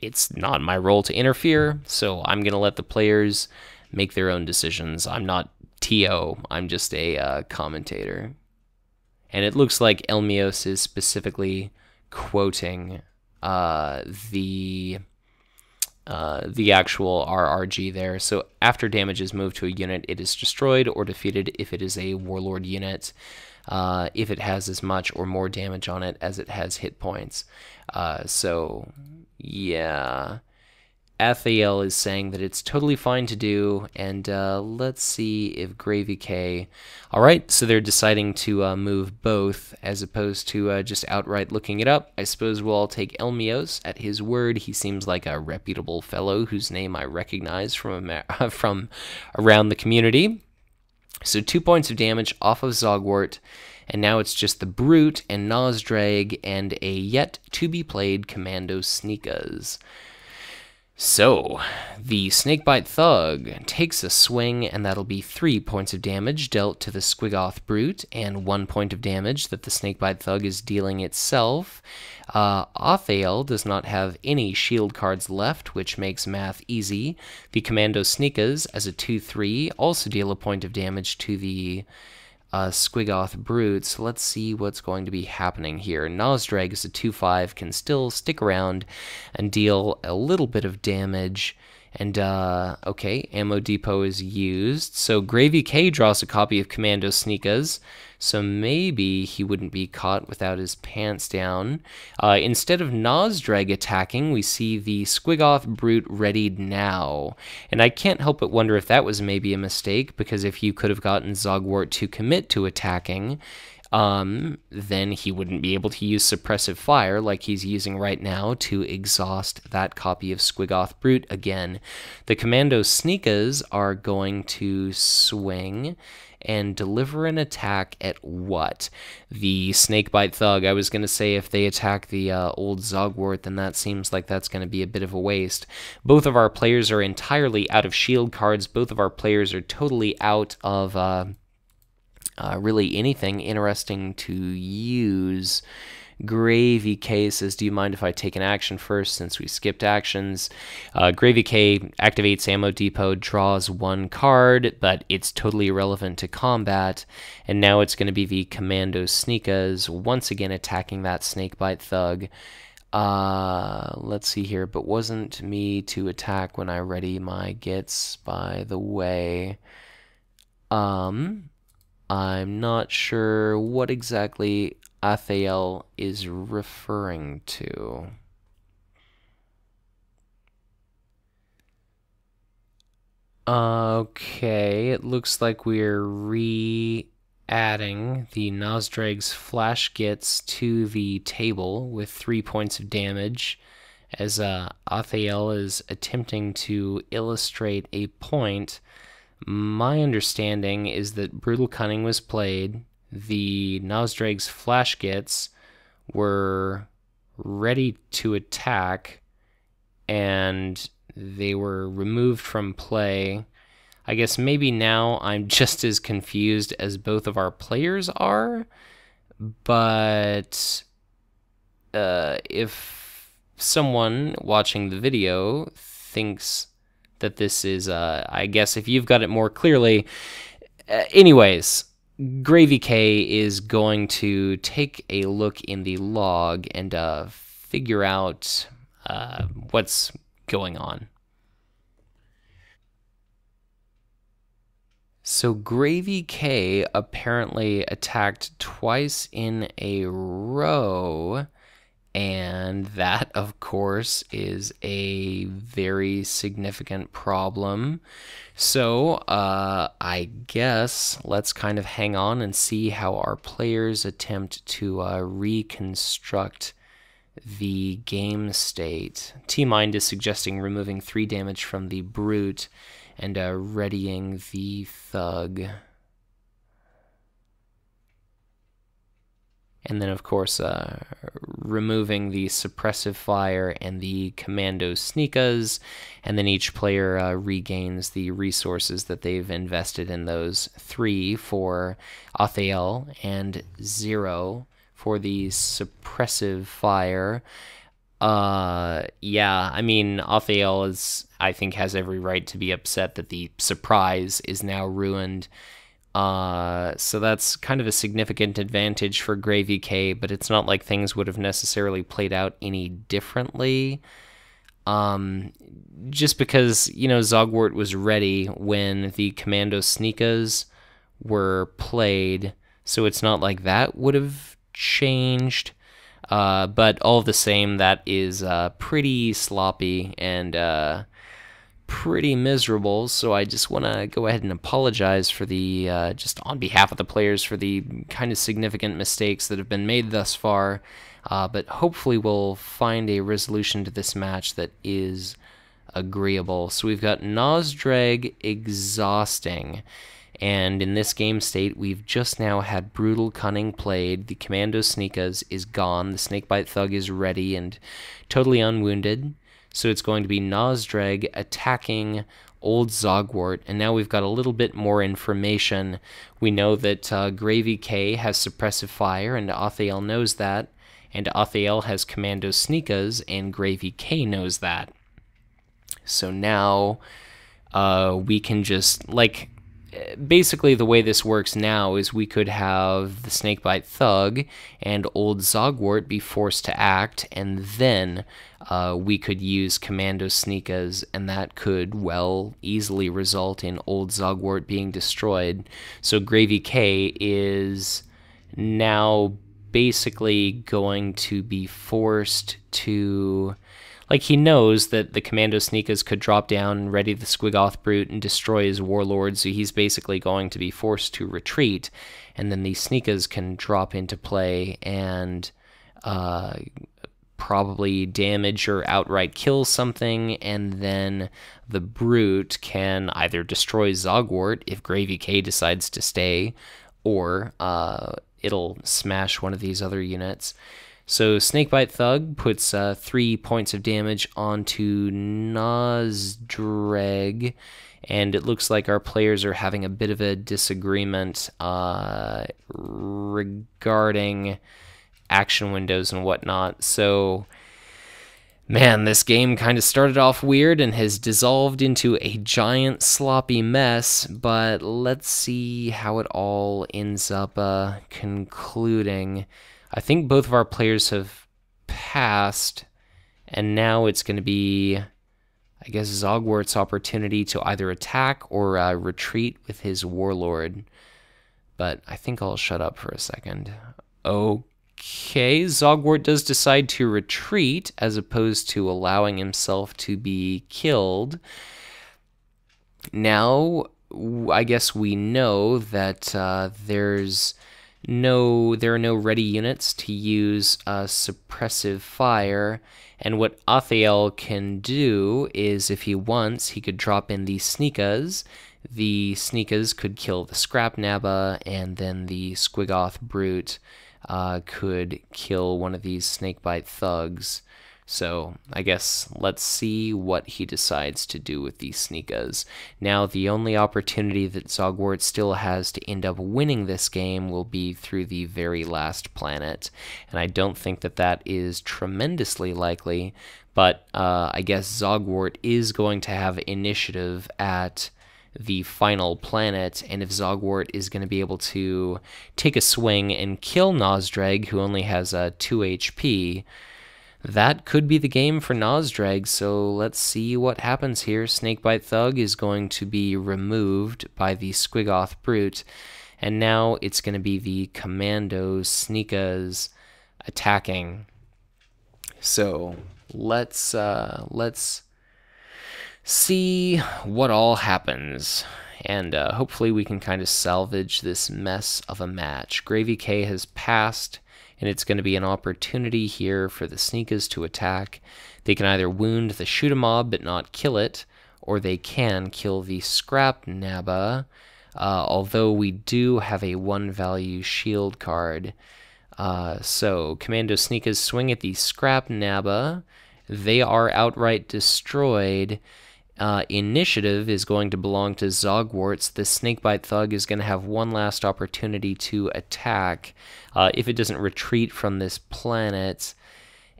it's not my role to interfere, so I'm going to let the players make their own decisions. I'm not TO, I'm just a commentator. And it looks like Elmios is specifically quoting the actual RRG there. So after damage is moved to a unit, it is destroyed or defeated if it is a Warlord unit, if it has as much or more damage on it as it has hit points. So, yeah. Athaell is saying that it's totally fine to do, and let's see if Gravyk... Alright, so they're deciding to move both, as opposed to just outright looking it up. I suppose we'll all take Elmios at his word. He seems like a reputable fellow whose name I recognize from around the community. So 2 points of damage off of Zogwort, and now it's just the Brute and Nazdreg and a yet-to-be-played Commando Sneakas. So, the Snakebite Thug takes a swing, and that'll be 3 points of damage dealt to the Squiggoth Brute, and 1 point of damage that the Snakebite Thug is dealing itself. Athaell does not have any shield cards left, which makes math easy. The Commando Sneakas, as a 2/3, also deal a point of damage to the Squiggoth Brute, so let's see what's going to be happening here. Nazdreg is a 2/5, can still stick around and deal a little bit of damage, And, okay, Ammo Depot is used. So gravyk draws a copy of Commando Sneakas, so maybe he wouldn't be caught without his pants down. Instead of Nazdreg attacking, we see the Squiggoth Brute readied now. And I can't help but wonder if that was maybe a mistake, because if you could have gotten Zogwort to commit to attacking, then he wouldn't be able to use suppressive fire like he's using right now to exhaust that copy of Squiggoth Brute again. The Commando Sneakas are going to swing and deliver an attack at what? The Snakebite Thug. I was going to say if they attack the Old Zogwort, then that seems like that's going to be a bit of a waste. Both of our players are entirely out of shield cards. Both of our players are totally out of really anything interesting to use. gravyk says, do you mind if I take an action first since we skipped actions? gravyk activates Ammo Depot, draws one card, but it's totally irrelevant to combat. And now it's going to be the Commando Sneakas once again attacking that Snakebite Thug. Let's see here, but wasn't me to attack when I ready my gits, by the way. I'm not sure what exactly athaell is referring to. Okay, it looks like we're re-adding the Nazdreg's flash gits to the table with 3 points of damage, as athaell is attempting to illustrate a point. My understanding is that Brutal Cunning was played, the Nazdreg's flash gits were ready to attack, and they were removed from play. I guess maybe now I'm just as confused as both of our players are, but if someone watching the video thinks that this is, I guess if you've got it more clearly. Anyways, gravyk is going to take a look in the log and figure out what's going on. So gravyk apparently attacked twice in a row, and that, of course, is a very significant problem. So, I guess let's kind of hang on and see how our players attempt to reconstruct the game state. T-Mind is suggesting removing 3 damage from the Brute and readying the Thug. And then, of course, removing the suppressive fire and the Commando Sneakas, and then each player regains the resources that they've invested in those. 3 for athaell and 0 for the suppressive fire. Yeah, I mean, athaell is, I think, has every right to be upset that the surprise is now ruined. So that's kind of a significant advantage for gravyk, but it's not like things would have necessarily played out any differently. Just because, you know, Zogwort was ready when the Commando Sneakas were played, so it's not like that would have changed. But all the same, that is pretty sloppy and pretty miserable, so I just want to go ahead and apologize for the, just on behalf of the players, for the kind of significant mistakes that have been made thus far, but hopefully we'll find a resolution to this match that is agreeable. So we've got Nazdreg exhausting, and in this game state, we've just now had Brutal Cunning played, the Commando Sneakas is gone, the Snakebite Thug is ready and totally unwounded. So it's going to be Nazdreg attacking Old Zogwort, and now we've got a little bit more information. We know that gravyk has suppressive fire, and athaell knows that, and athaell has Commando Sneakas, and gravyk knows that. So now we can just, like, basically the way this works now is we could have the Snakebite Thug and Old Zogwort be forced to act, and then we could use Commando Sneakas, and that could, well, easily result in Old Zogwort being destroyed. So gravyk is now basically going to be forced to... Like, he knows that the Commando Sneakas could drop down and ready the Squiggoth Brute and destroy his Warlord, so he's basically going to be forced to retreat, and then these Sneakas can drop into play and probably damage or outright kill something, and then the Brute can either destroy Zogwort if gravyk decides to stay, or it'll smash one of these other units. So Snakebite Thug puts 3 points of damage onto Nazdreg, and it looks like our players are having a bit of a disagreement regarding action windows and whatnot. So, man, this game kind of started off weird and has dissolved into a giant sloppy mess, but let's see how it all ends up concluding. I think both of our players have passed, and now it's going to be, I guess, Zogwart's opportunity to either attack or retreat with his Warlord. But I think I'll shut up for a second. Okay, Zogwort does decide to retreat as opposed to allowing himself to be killed. Now, I guess we know that there are no ready units to use suppressive fire, and what athaell can do is, if he wants, he could drop in the Sneakas. The Sneakas could kill the Scrap Nabba, and then the Squiggoth Brute could kill one of these Snakebite Thugs. So I guess let's see what he decides to do with these Sneakas. Now, the only opportunity that Zogwort still has to end up winning this game will be through the very last planet, and I don't think that that is tremendously likely, but I guess Zogwort is going to have initiative at the final planet, and if Zogwort is going to be able to take a swing and kill Nazdreg, who only has 2 HP, that could be the game for Nazdreg, so let's see what happens here. Snakebite Thug is going to be removed by the Squiggoth Brute, and now it's going to be the Commando Sneakas attacking. So let's see what all happens, and hopefully we can kind of salvage this mess of a match. gravyk has passed, and it's going to be an opportunity here for the Sneakas to attack. They can either wound the shoot-a-mob but not kill it, or they can kill the Scrap Nabba, although we do have a 1-value shield card. So Commando Sneakas swing at the Scrap Nabba. They are outright destroyed. Initiative is going to belong to Zogwarts. The Snakebite Thug is going to have one last opportunity to attack if it doesn't retreat from this planet.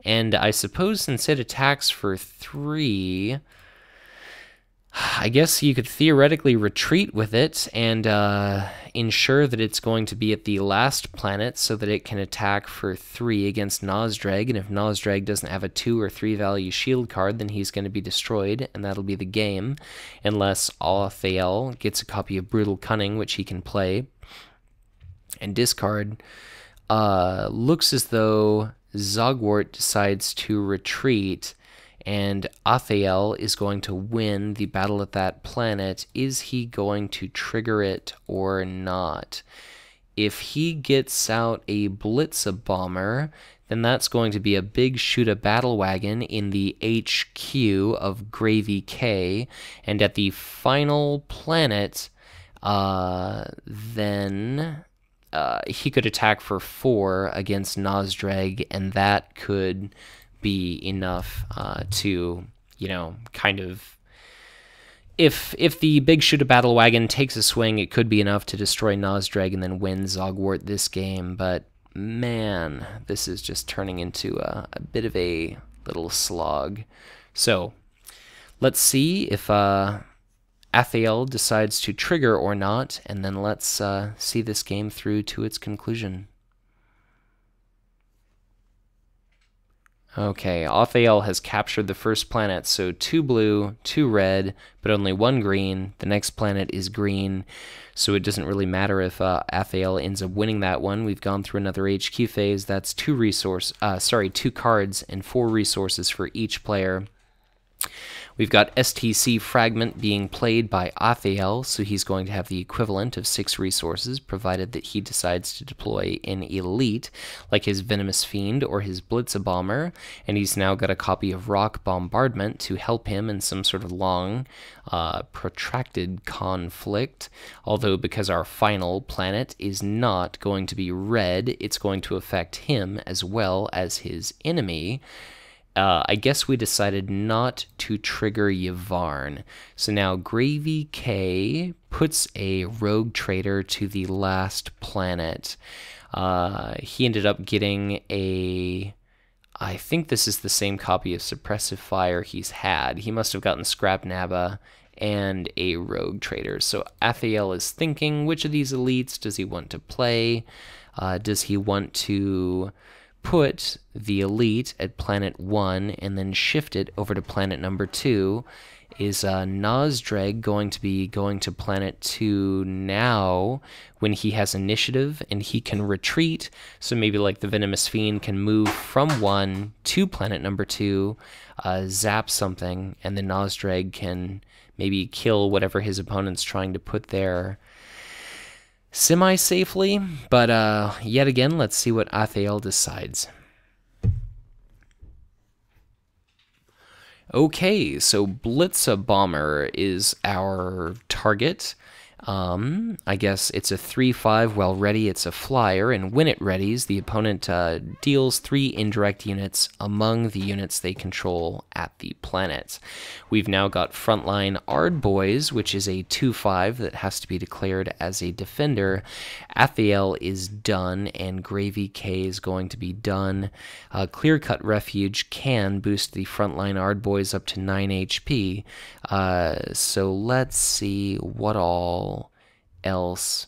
And I suppose since it attacks for 3, I guess you could theoretically retreat with it and ensure that it's going to be at the last planet so that it can attack for 3 against Nazdreg, and if Nazdreg doesn't have a 2 or 3 value shield card, then he's going to be destroyed, and that'll be the game, unless athaell gets a copy of Brutal Cunning, which he can play and discard. Looks as though Zogwort decides to retreat, and athaell is going to win the battle at that planet. Is he going to trigger it or not? If he gets out a Blitz-a-Bomber, then that's going to be a big shoot-a-battle wagon in the HQ of gravyk, and at the final planet, then he could attack for 4 against Nazdreg, and that could be enough to, you know, kind of... If the big shoot-a-battle wagon takes a swing, it could be enough to destroy Nazdreg and then win Zogwort this game, but man, this is just turning into a bit of a little slog. So, let's see if athaell decides to trigger or not, and then let's see this game through to its conclusion. Okay, athaell has captured the first planet, so 2 blue, 2 red, but only 1 green. The next planet is green, so it doesn't really matter if athaell ends up winning that one. We've gone through another HQ phase. That's 2 cards and 4 resources for each player. We've got STC Fragment being played by athaell, so he's going to have the equivalent of 6 resources, provided that he decides to deploy an elite, like his Venomous Fiend or his Blitzabomber, and he's now got a copy of Rock Bombardment to help him in some sort of long, protracted conflict, although because our final planet is not going to be red, it's going to affect him as well as his enemy. I guess we decided not to trigger Yvarn. So now gravyk puts a rogue trader to the last planet. He ended up getting a... I think this is the same copy of Suppressive Fire he's had. He must have gotten Scrap Nabba and a rogue trader. So athaell is thinking, which of these elites does he want to play? Does he want to put the elite at planet 1 and then shift it over to planet number 2? Is Nazdreg going to be going to planet 2 now when he has initiative and he can retreat? So maybe like the Venomous Fiend can move from 1 to planet number 2, zap something, and then Nazdreg can maybe kill whatever his opponent's trying to put there semi-safely. But yet again, let's see what athaell decides. Okay, so Blitzabomber is our target. I guess it's a 3/5. While ready, it's a flyer, and when it readies, the opponent deals 3 indirect units among the units they control at the planet. We've now got Frontline Ardboys, which is a 2/5 that has to be declared as a defender. athaell is done, and gravyk is going to be done. Clear Cut Refuge can boost the Frontline Ardboys up to 9 HP. So let's see what all else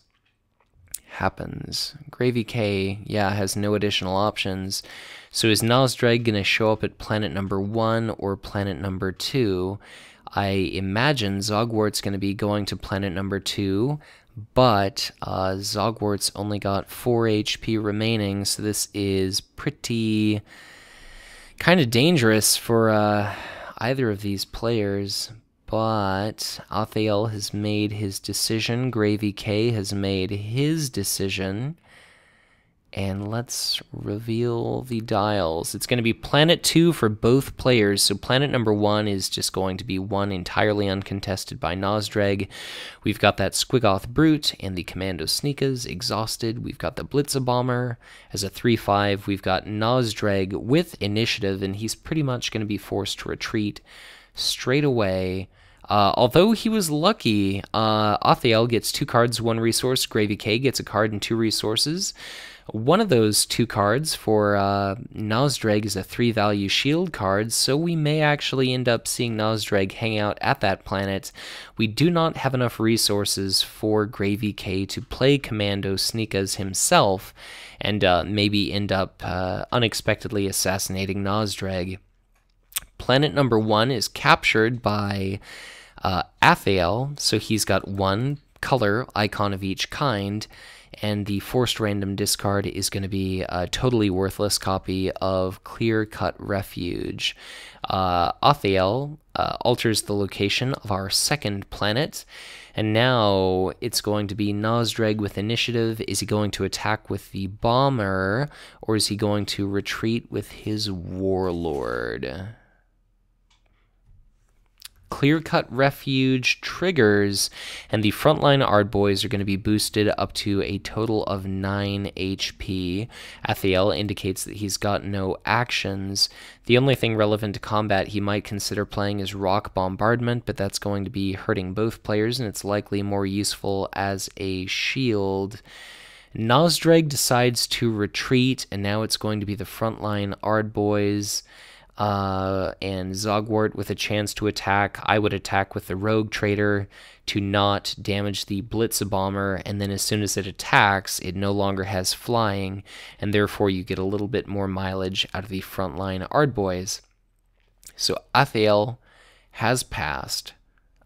happens. gravyk, yeah, has no additional options. So is Nazdreg going to show up at planet number 1 or planet number 2? I imagine Zogwart's going to be going to planet number 2, but Zogwart's only got 4 HP remaining, so this is pretty kind of dangerous for either of these players. But athaell has made his decision, gravyk has made his decision, and let's reveal the dials. It's going to be planet 2 for both players, so planet number 1 is just going to be one entirely uncontested by Nazdreg. We've got that Squiggoth Brute and the Commando Sneakas exhausted. We've got the Blitzabomber as a 3/5. We've got Nazdreg with initiative, and he's pretty much going to be forced to retreat straight away. Although he was lucky, athaell gets 2 cards, 1 resource. gravyk gets a card and 2 resources. One of those 2 cards for Nazdreg is a 3-value shield card, so we may actually end up seeing Nazdreg hang out at that planet. We do not have enough resources for gravyk to play Commando Sneakas himself, and maybe end up unexpectedly assassinating Nazdreg. Planet number 1 is captured by athaell, so he's got 1 color icon of each kind, and the forced random discard is going to be a totally worthless copy of Clear Cut Refuge. athaell alters the location of our second planet, and now it's going to be Nazdreg with initiative. Is he going to attack with the bomber, or is he going to retreat with his warlord? Clear Cut Refuge triggers, and the Frontline Ardboys are going to be boosted up to a total of 9 HP. athaell indicates that he's got no actions. The only thing relevant to combat he might consider playing is Rock Bombardment, but that's going to be hurting both players, and it's likely more useful as a shield. Nazdreg decides to retreat, and now it's going to be the Frontline Ardboys. and Zogwort with a chance to attack. I would attack with the Rogue Trader to not damage the Blitz-A-Bomber, and then as soon as it attacks, it no longer has flying, and therefore you get a little bit more mileage out of the frontline Ardboys. So athaell has passed.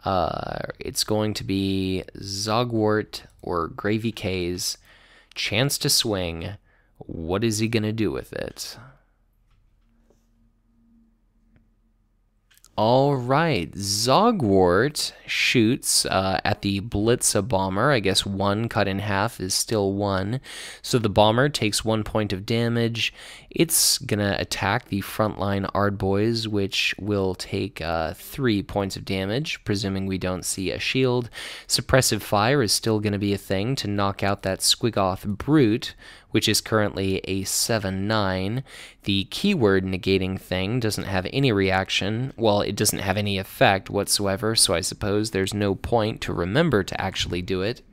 It's going to be Zogwort or gravyk's chance to swing. What is he going to do with it? All right, Zogwort shoots at the Blitz-A-Bomber. I guess 1 cut in half is still 1. So the bomber takes 1 point of damage. It's going to attack the frontline Ardboys, which will take 3 points of damage, presuming we don't see a shield. Suppressive Fire is still going to be a thing to knock out that Squiggoth Brute, which is currently a 7/9. The keyword negating thing doesn't have any reaction. Well, it doesn't have any effect whatsoever, so I suppose there's no point to remember to actually do it.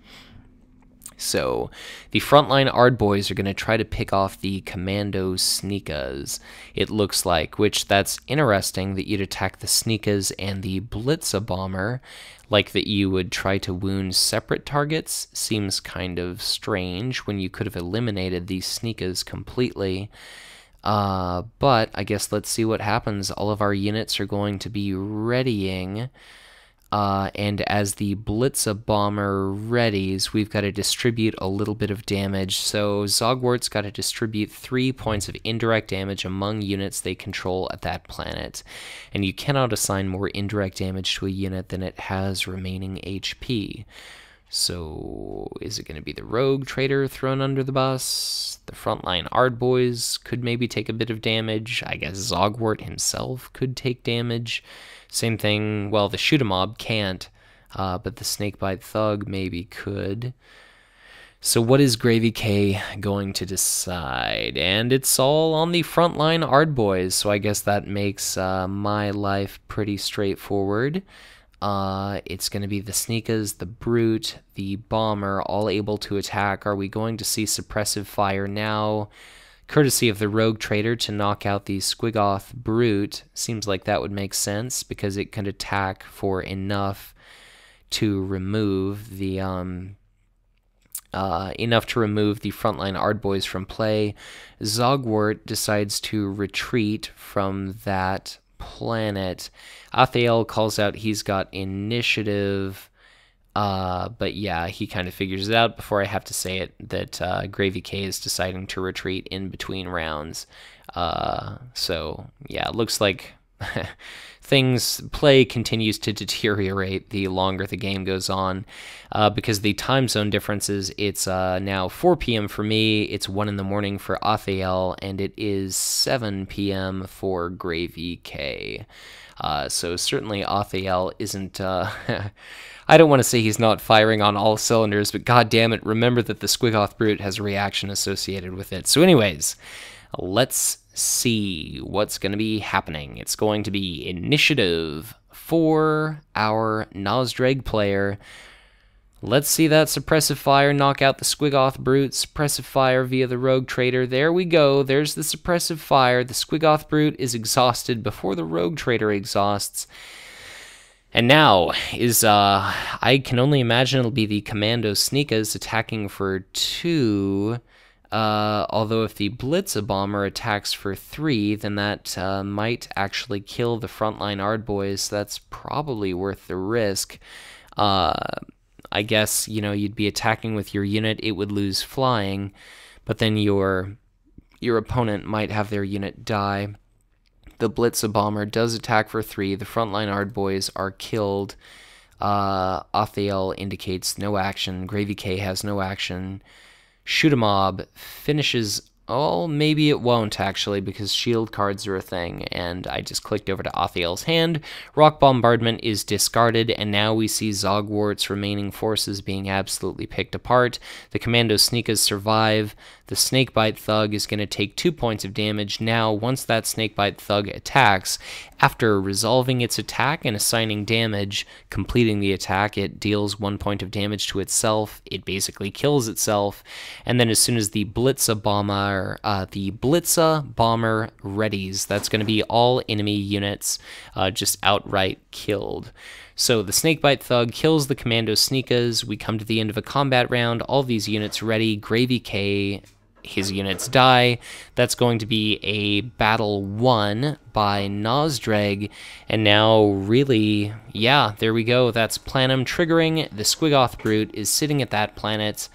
So the frontline Ardboys are going to try to pick off the Commando Sneakas, it looks like, which that's interesting that you'd attack the Sneakas and the Blitz-A-Bomber, like that you would try to wound separate targets. Seems kind of strange when you could have eliminated these Sneakas completely. But I guess let's see what happens. All of our units are going to be readying. And as the Blitz-A-Bomber readies, we've got to distribute a little bit of damage. So Zogwart's got to distribute 3 points of indirect damage among units they control at that planet. And you cannot assign more indirect damage to a unit than it has remaining HP. So is it going to be the Rogue Trader thrown under the bus? The frontline Ardboys could maybe take a bit of damage. I guess Zogwort himself could take damage. Same thing, well, the Shoot-A-Mob can't, but the Snakebite Thug maybe could. So what is gravyk going to decide? And it's all on the frontline Ardboys, so I guess that makes my life pretty straightforward. It's going to be the Sneakas, the Brute, the Bomber, all able to attack. Are we going to see Suppressive Fire now? Courtesy of the Rogue Trader to knock out the Squiggoth Brute. Seems like that would make sense because it can attack for enough to remove the frontline Ardboys from play. Zogwort decides to retreat from that planet. athaell calls out he's got initiative. But yeah, he kind of figures it out before I have to say it that gravyk is deciding to retreat in between rounds. So yeah, it looks like play continues to deteriorate the longer the game goes on, because the time zone differences. It's now 4 p.m. for me, it's 1 in the morning for athaell, and it is 7 p.m. for gravyk. So certainly athaell isn't, I don't want to say he's not firing on all cylinders, but god damn it, remember that the Squiggoth Brute has a reaction associated with it. So anyways, let's see what's going to be happening. It's going to be initiative for our Nazdreg player. Let's see that Suppressive Fire knock out the Squiggoth Brute. Suppressive Fire via the Rogue Trader. There we go. There's the Suppressive Fire. The Squiggoth Brute is exhausted before the Rogue Trader exhausts. And now is, I can only imagine it'll be the Commando Sneakas attacking for 2. Although if the Blitz-A-Bomber attacks for 3, then that might actually kill the frontline Ardboys. So that's probably worth the risk. I guess, you know, you'd be attacking with your unit, it would lose flying, but then your opponent might have their unit die. The Blitz-A-Bomber does attack for 3. The frontline Ardboys are killed. athaell indicates no action. gravyk has no action. Shoot-A-Mob finishes. Oh, maybe it won't, actually, because shield cards are a thing, and I just clicked over to athaell's hand. Rock Bombardment is discarded, and now we see Zogwart's remaining forces being absolutely picked apart. The Commando Sneakas survive. The Snakebite Thug is going to take 2 points of damage. Now, once that Snakebite Thug attacks, after resolving its attack and assigning damage, completing the attack, it deals 1 point of damage to itself. It basically kills itself, and then as soon as the Blitz-A-Bomber there, the Blitza Bomber Readies. That's going to be all enemy units just outright killed. So the Snakebite Thug kills the Commando Sneakas. We come to the end of a combat round. All these units ready. gravyk, his units die. That's going to be a battle won by Nazdreg. And now, really, yeah, there we go. That's Planum triggering. The Squiggoth Brute is sitting at that planet.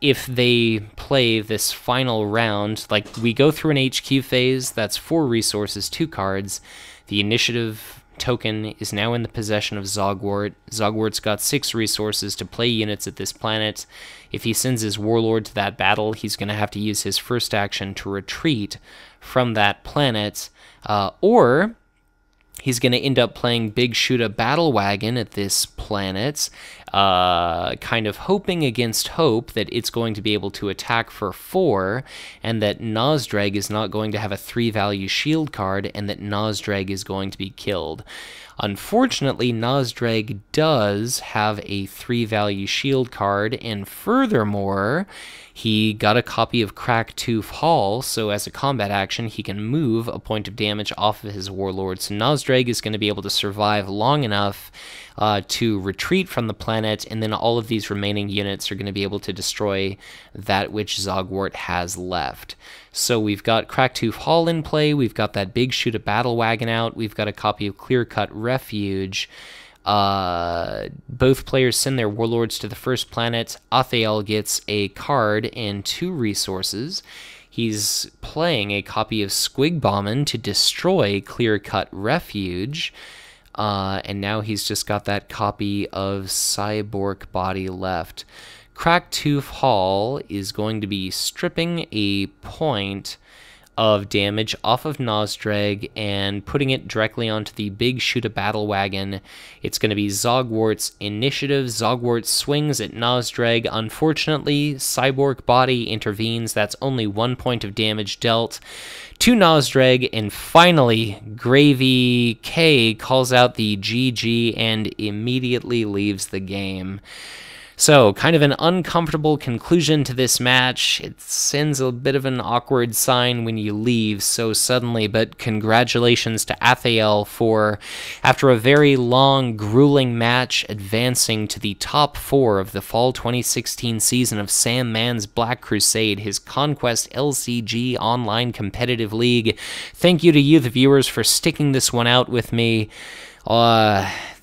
If they play this final round, like, we go through an HQ phase. That's 4 resources, 2 cards. The initiative token is now in the possession of Zogwort. Zogwort's got 6 resources to play units at this planet. If he sends his Warlord to that battle, he's going to have to use his first action to retreat from that planet, or he's going to end up playing Big Shoota Battle Wagon at this planet, kind of hoping against hope that it's going to be able to attack for 4, and that Nazdreg is not going to have a 3-value shield card, and that Nazdreg is going to be killed. Unfortunately, Nazdreg does have a 3-value shield card, and furthermore, he got a copy of Cracktooth Hall, so as a combat action, he can move a point of damage off of his Warlord. So Nazdreg is going to be able to survive long enough to retreat from the planet, and then all of these remaining units are going to be able to destroy that which Zogwort has left. So we've got Cracktooth Hall in play, we've got that Big Shoota Battle Wagon out, we've got a copy of Clear Cut Refuge. Both players send their warlords to the first planet. Athaell gets a card and 2 resources. He's playing a copy of Squigbommin to destroy Clear Cut Refuge. And now he's just got that copy of Cyborg Body left. Cracktooth Hall is going to be stripping a point of damage off of Nazdreg and putting it directly onto the Big Shoota Battle Wagon. It's going to be Zogwart's initiative. Zogwort swings at Nazdreg. Unfortunately, Cyborg Body intervenes. That's only 1 point of damage dealt to Nazdreg, and finally, gravyk calls out the GG and immediately leaves the game. So, kind of an uncomfortable conclusion to this match. It sends a bit of an awkward sign when you leave so suddenly, but congratulations to Athaell for, after a very long, grueling match, advancing to the top 4 of the Fall 2016 season of Sam Mann's Black Crusade, his Conquest LCG online competitive league. Thank you to you, the viewers, for sticking this one out with me.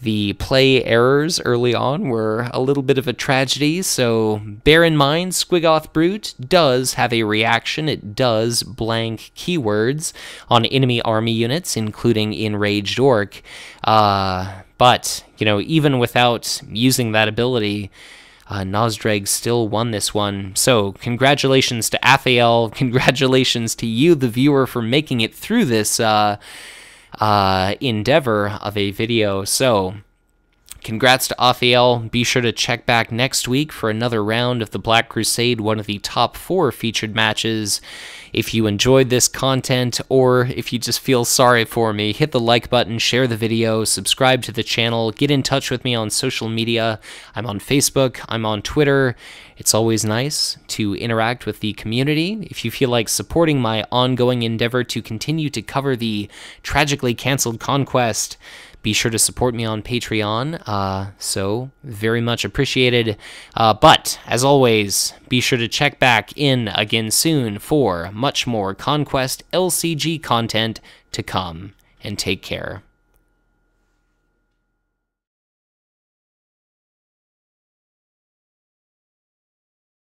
The play errors early on were a little bit of a tragedy, so bear in mind, Squiggoth Brute does have a reaction. It does blank keywords on enemy army units, including Enraged Orc. But, you know, even without using that ability, Nazdreg still won this one. So congratulations to Athaell. Congratulations to you, the viewer, for making it through this endeavor of a video. So congrats to Athaell. Be sure to check back next week for another round of the Black Crusade, one of the top 4 featured matches. If you enjoyed this content, or if you just feel sorry for me, hit the like button, share the video, subscribe to the channel, get in touch with me on social media. I'm on Facebook, I'm on Twitter. It's always nice to interact with the community. If you feel like supporting my ongoing endeavor to continue to cover the tragically canceled Conquest, be sure to support me on Patreon, so very much appreciated. But, as always, be sure to check back in again soon for much more Conquest LCG content to come, and take care.